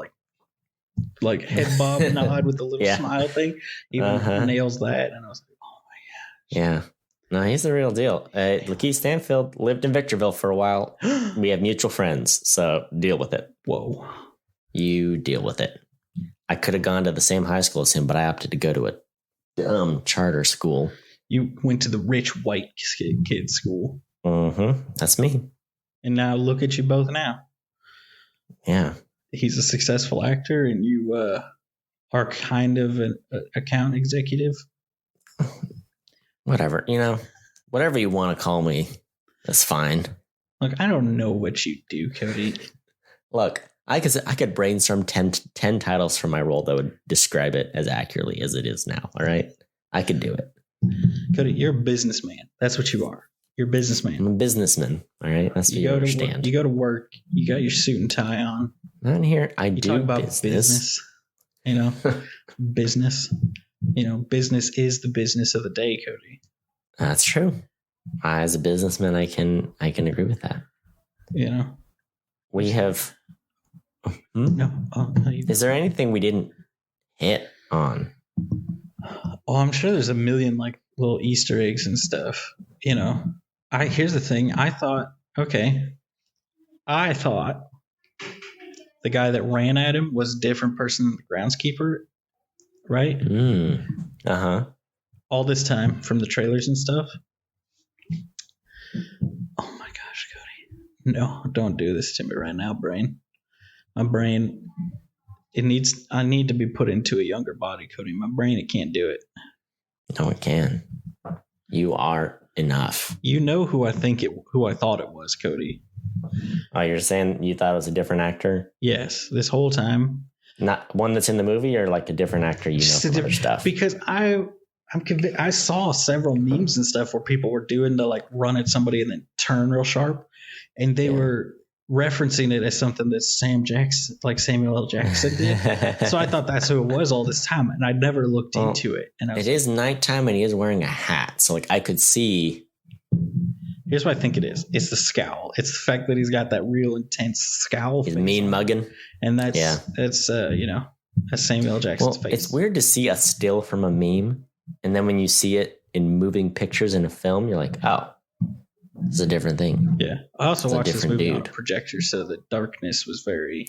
like head bob nod with the little smile thing, even nails that. And I was like, oh my gosh. Yeah. No, he's the real deal. Lakeith Stanfield lived in Victorville for a while. We have mutual friends, so deal with it. Whoa. You deal with it. I could have gone to the same high school as him, but I opted to go to a dumb charter school. You went to the rich white kid school. Mm-hmm. That's me. And now look at you both now. Yeah. He's a successful actor, and you are kind of an account executive. Whatever, whatever you want to call me, that's fine. Look, I don't know what you do, Cody. Look, I could brainstorm 10 titles for my role that would describe it as accurately as it is now. All right, I could do it. Cody, you're a businessman. That's what you are. You're a businessman. I'm a businessman. All right, that's what you understand. You go to work. You got your suit and tie on. Not here. You do talk about business. Business. Business is the business of the day, Cody. That's true. As a businessman, I can agree with that. We have. No. Is there anything we didn't hit on? Oh, I'm sure there's a million like little Easter eggs and stuff. Here's the thing. I thought the guy that ran at him was a different person than the groundskeeper, right? All this time from the trailers and stuff. Oh my gosh, Cody. No, don't do this to me right now, brain. My brain, I need to be put into a younger body, Cody. My brain, it can't do it. No, it can. You are enough. You know who I thought it was, Cody. Oh, you're saying you thought it was a different actor? Yes, this whole time. Not one that's in the movie, or like a different actor from other stuff? Because I'm convinced. I saw several memes and stuff where people were doing the like run at somebody and then turn real sharp, and they were referencing it as something that Samuel L. Jackson did. So I thought that's who it was all this time, and I never looked into it. And it is nighttime, and he is wearing a hat, so like I could see. Here's what I think it is. It's the scowl. It's the fact that he's got that real intense scowl. He's mean mugging. And that's Samuel L. Jackson's face. It's weird to see a still from a meme, and then when you see it in moving pictures in a film, you're like, oh, it's a different thing. Yeah. I also watched this movie on a projector, so the darkness was very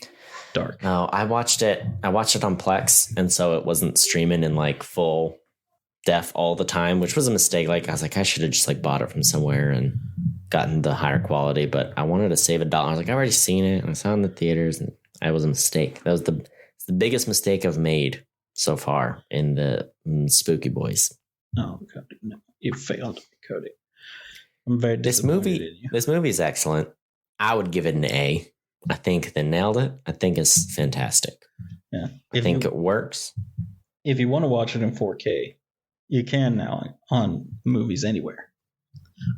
dark. No, I watched it on Plex, and so it wasn't streaming in like full def all the time, which was a mistake. Like I was like, I should have just like bought it from somewhere and gotten the higher quality, but I wanted to save $1. I was like, I've already seen it, and I saw it in the theaters, and it was a mistake. That was the biggest mistake I've made so far in the Spooky Boys. Oh, Cody, no, you failed, Cody. I'm very disappointed in you. This movie is excellent. I would give it an A. I think they nailed it. I think it's fantastic. Yeah, I think it works. If you want to watch it in 4K, you can now on Movies Anywhere.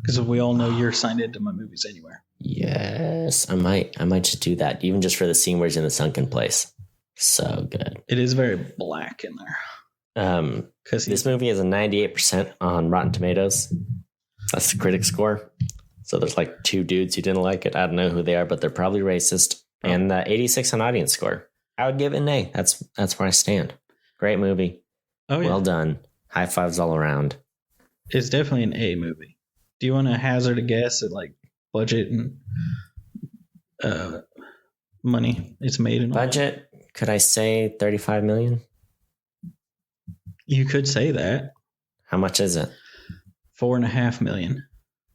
Because we all know you're signed into my Movies Anywhere. Yes, I might just do that, even just for the scene where he's in the sunken place. So good. It is very black in there. Because this movie is a 98% on Rotten Tomatoes. That's the critic score. So there's like 2 dudes who didn't like it. I don't know who they are, but they're probably racist. Oh. And 86 on audience score. I would give it an A. That's where I stand. Great movie. Oh yeah. Well done. High fives all around. It's definitely an A movie. Do you want to hazard a guess at like budget and money it's made in? Budget? Could I say 35 million? You could say that. How much is it? 4.5 million.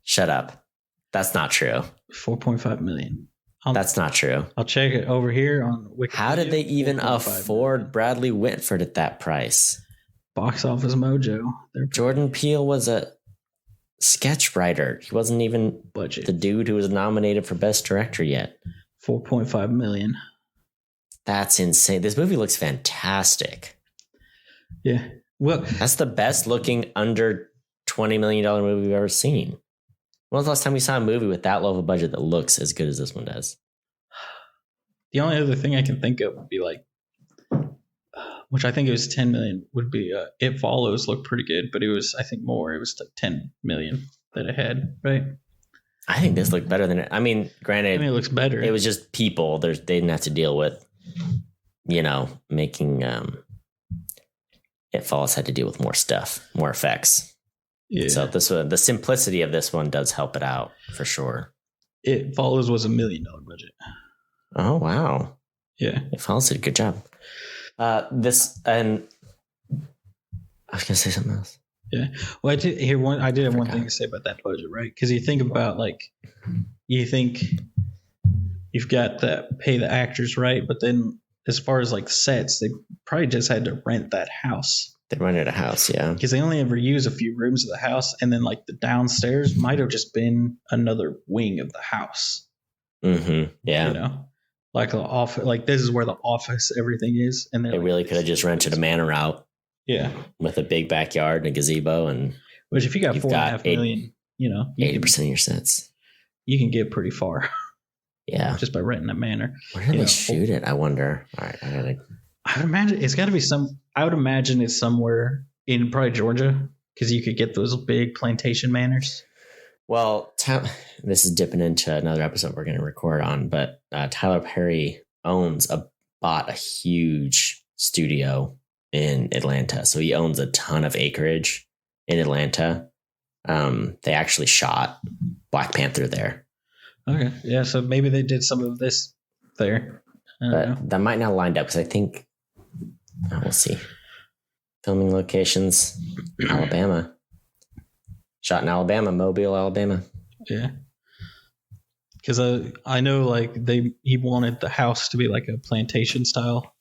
Shut up. That's not true. 4.5 million. That's not true. I'll check it over here on Wikipedia. How did they even afford Bradley Whitford at that price? Box Office Mojo. Jordan Peele was a sketch writer. He wasn't even the dude who was nominated for Best Director yet. 4.5 million. That's insane. This movie looks fantastic. Yeah. Well, That's the best looking under $20 million movie we've ever seen. When was the last time we saw a movie with that low of a budget that looks as good as this one does? the only other thing I can think of would be like, which I think it was 10 million, would be It Follows looked pretty good, but it was, I think, more. It was like 10 million that it had, right? I think this looked better than it. I mean, granted, I mean, it looks better. it was just people. They didn't have to deal with, making It Follows had to deal with more stuff, more effects. Yeah. So the simplicity of this one does help it out for sure. It Follows was $1 million budget. Oh wow! Yeah. It Follows did a good job. This and I was gonna say something else. Yeah. Well, I did have one thing to say about that budget, right? Because you think about you think you've got to pay the actors, right? But then as far as like sets, they probably just had to rent that house. They rented a house, yeah. Because they only ever use a few rooms of the house, and then like the downstairs might have just been another wing of the house. Mm-hmm. Yeah. Like the office, like this is where the office, everything is, and they really could have just rented a manor out. Yeah, with a big backyard and a gazebo, and which if you got $4.5 million, 80% of your sets, you can get pretty far. Yeah, just by renting a manor. Where did they shoot it? I wonder. All right, I would imagine it's got to be I would imagine it's somewhere in probably Georgia because you could get those big plantation manors. Well, this is dipping into another episode we're going to record on, but Tyler Perry bought a huge studio in Atlanta. So he owns a ton of acreage in Atlanta. They actually shot Black Panther there. Okay. Yeah. So maybe they did some of this there. But that might not line up because I think, we'll see. Filming locations, Alabama. Shot in Alabama, Mobile, Alabama. Yeah. Because I know he wanted the house to be like a plantation style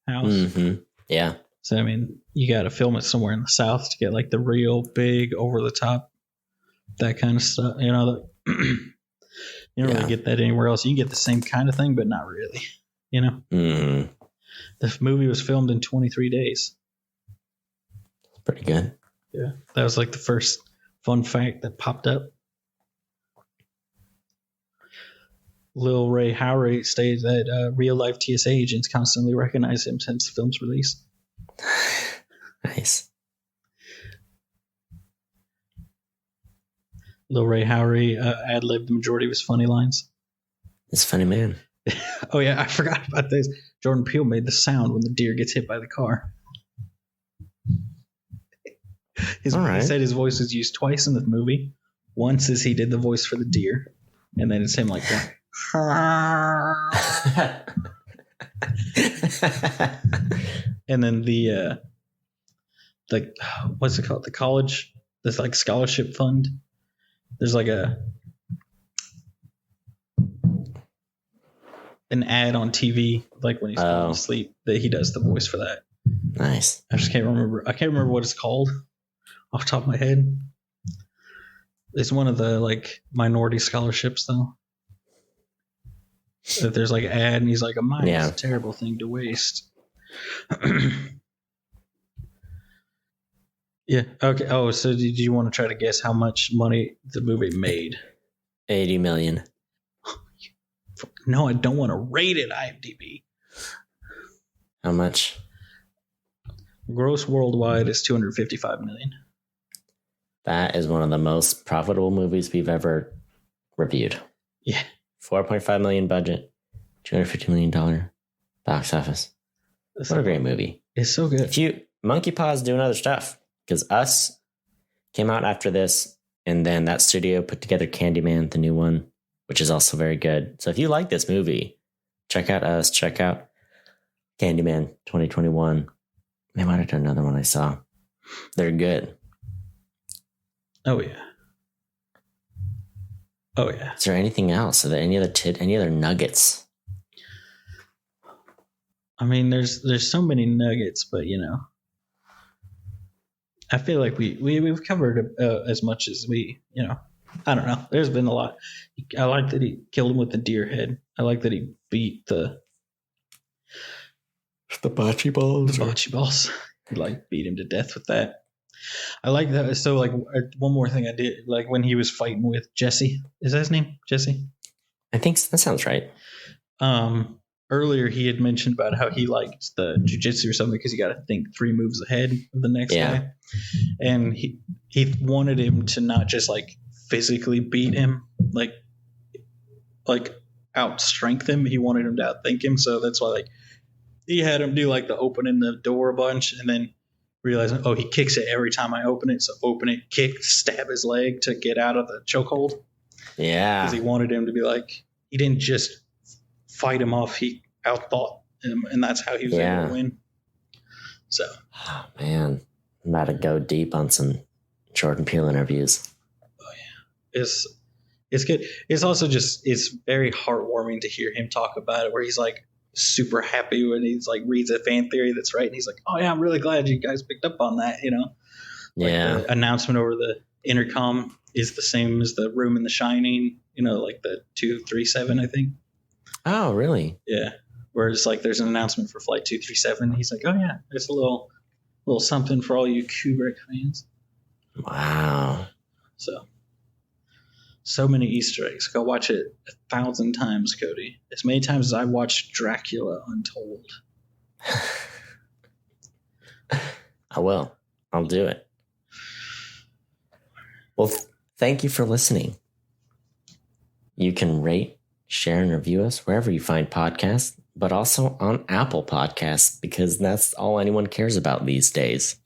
house. Mm-hmm. Yeah. So, I mean, you got to film it somewhere in the South to get like the real big over the top, that kind of stuff. You don't really get that anywhere else. You can get the same kind of thing, but not really. Mm-hmm. The movie was filmed in 23 days. Pretty good. Yeah. That was like the first fun fact that popped up. Lil Ray Howery stated that real life TSA agents constantly recognize him since the film's release. Nice. Lil Ray Howery ad-libbed the majority of his funny lines. He's a funny man. Oh yeah, I forgot about this. Jordan Peele made the sound when the deer gets hit by the car. He said his voice was used twice in the movie. Once is he did the voice for the deer, and then it's him like going, and then the what's it called? The college, this like scholarship fund. There's like an ad on TV, like when he's falling asleep, that he does the voice for that. Nice. I just can't remember. I can't remember what it's called off the top of my head. It's one of the like minority scholarships though. That there's like an ad and he's like, money is a terrible thing to waste. Yeah. Okay. Oh, so did you want to try to guess how much money the movie made? 80 million. No, I don't want to rate it, IMDb. How much? Gross worldwide is 255 million. That is one of the most profitable movies we've ever reviewed. Yeah. 4.5 million budget, $250 million box office. What a great movie. It's so good. Monkey Paw's doing other stuff because Us came out after this, and then that studio put together Candyman, the new one, which is also very good. So if you like this movie, check out Us, check out Candyman 2021. They might have done another one I saw. They're good. Oh, yeah. Oh, yeah. Is there anything else? Are there any other nuggets? I mean, there's so many nuggets, but, I feel like we've covered as much as we, I don't know. There's been a lot. I like that he killed him with the deer head. I like that he beat the bocce balls. The bocce balls. He like beat him to death with that. I like that. So like one more thing I did, like when he was fighting with Jesse. Is that his name? Jesse? I think that sounds right. Earlier he had mentioned about how he liked the jiu-jitsu or something because you got to think 3 moves ahead of the next guy. And he wanted him to not just like physically beat him, like outstrength him. He wanted him to outthink him. So that's why like he had him do like the opening the door a bunch and then realizing, oh, he kicks it every time I open it. So open it, kick, stab his leg to get out of the chokehold. Yeah. Because he wanted him to be like, he didn't just fight him off, he outthought him, and that's how he was able to win. So, oh, man, I'm about to go deep on some Jordan Peele interviews. Oh yeah, it's good. It's also just it's very heartwarming to hear him talk about it, where he's like super happy when he's like reads a fan theory that's right, and he's like, "Oh yeah, I'm really glad you guys picked up on that." You know, like the announcement over the intercom is the same as the room in The Shining. You know, like the 237, I think. Oh, really? Yeah. Where it's like there's an announcement for Flight 237. He's like, oh, yeah, there's a little something for all you Kubrick fans. Wow. So many Easter eggs. Go watch it 1,000 times, Cody. As many times as I watched Dracula Untold. I will. I'll do it. Well, thank you for listening. You can rate, share, and review us wherever you find podcasts, but also on Apple Podcasts, because that's all anyone cares about these days.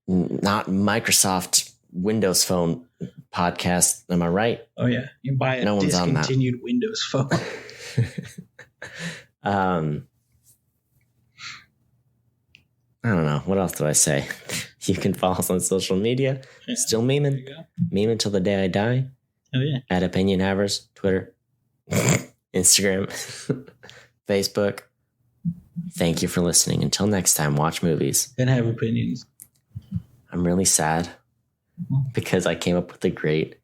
Not Microsoft Windows Phone podcast. Am I right? Oh, yeah. You can buy a discontinued Windows Phone. I don't know. What else do I say? You can follow us on social media. Yeah, still memeing. Meme until the day I die. Oh, yeah. At Opinion Havers, Twitter, Instagram, Facebook. Thank you for listening. Until next time, watch movies. And have opinions. I'm really sad because I came up with a great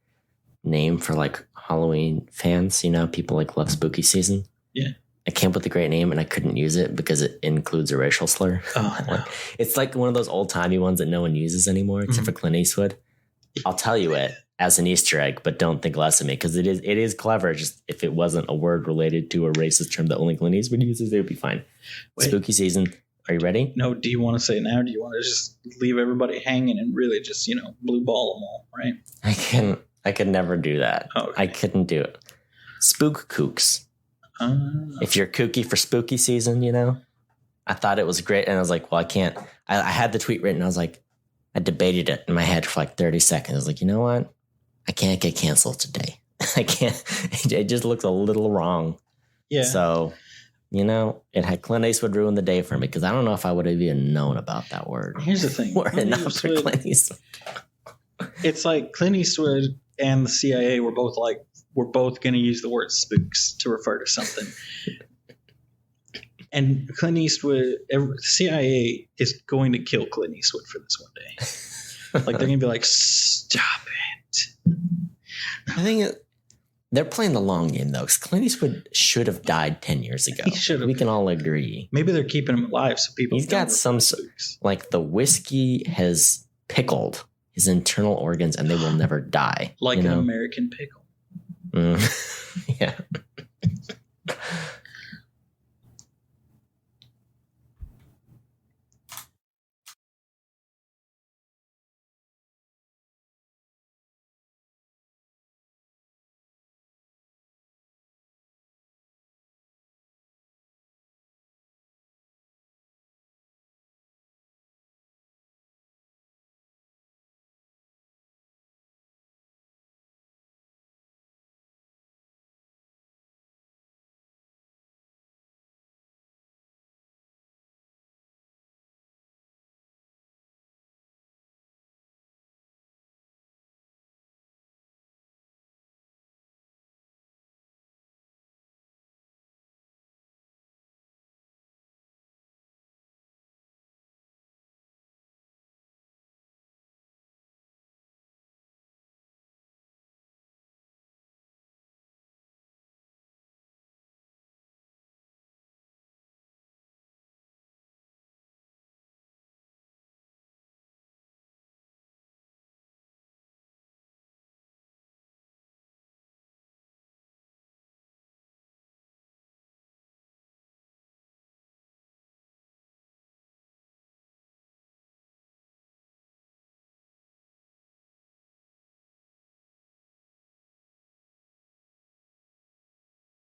name for like Halloween fans. You know, people like love spooky season. Yeah. I came up with a great name and I couldn't use it because it includes a racial slur. Oh, no. It's like one of those old timey ones that no one uses anymore except for Clint Eastwood. I'll tell you it as an Easter egg, but don't think less of me because it is clever. Just if it wasn't a word related to a racist term that only Clint Eastwood uses, it would be fine. Wait. Spooky season. Are you ready? No. Do you want to say it now? Or do you want to just leave everybody hanging and really just blue ball them all? Right. I could never do that. Okay. I couldn't do it. Spook kooks. If you're kooky for spooky season, I thought it was great. And I was like, well, I can't. I had the tweet written. I was like, I debated it in my head for like 30 seconds. I was like, you know what? I can't get canceled today. I can't. It just looks a little wrong. Yeah. So, it had Clint Eastwood ruin the day for me because I don't know if I would have even known about that word. Here's the thing. Were it not for Clint Eastwood. It's like Clint Eastwood and the CIA were both like, we're both going to use the word spooks to refer to something. And Clint Eastwood, CIA is going to kill Clint Eastwood for this one day. Like, they're going to be like, stop it. I think they're playing the long game, though, because Clint Eastwood should have died 10 years ago. He should have. We can all agree. Maybe they're keeping him alive so people He's got some, like, the whiskey has pickled his internal organs and they will never die. Like an American pickle. Yeah.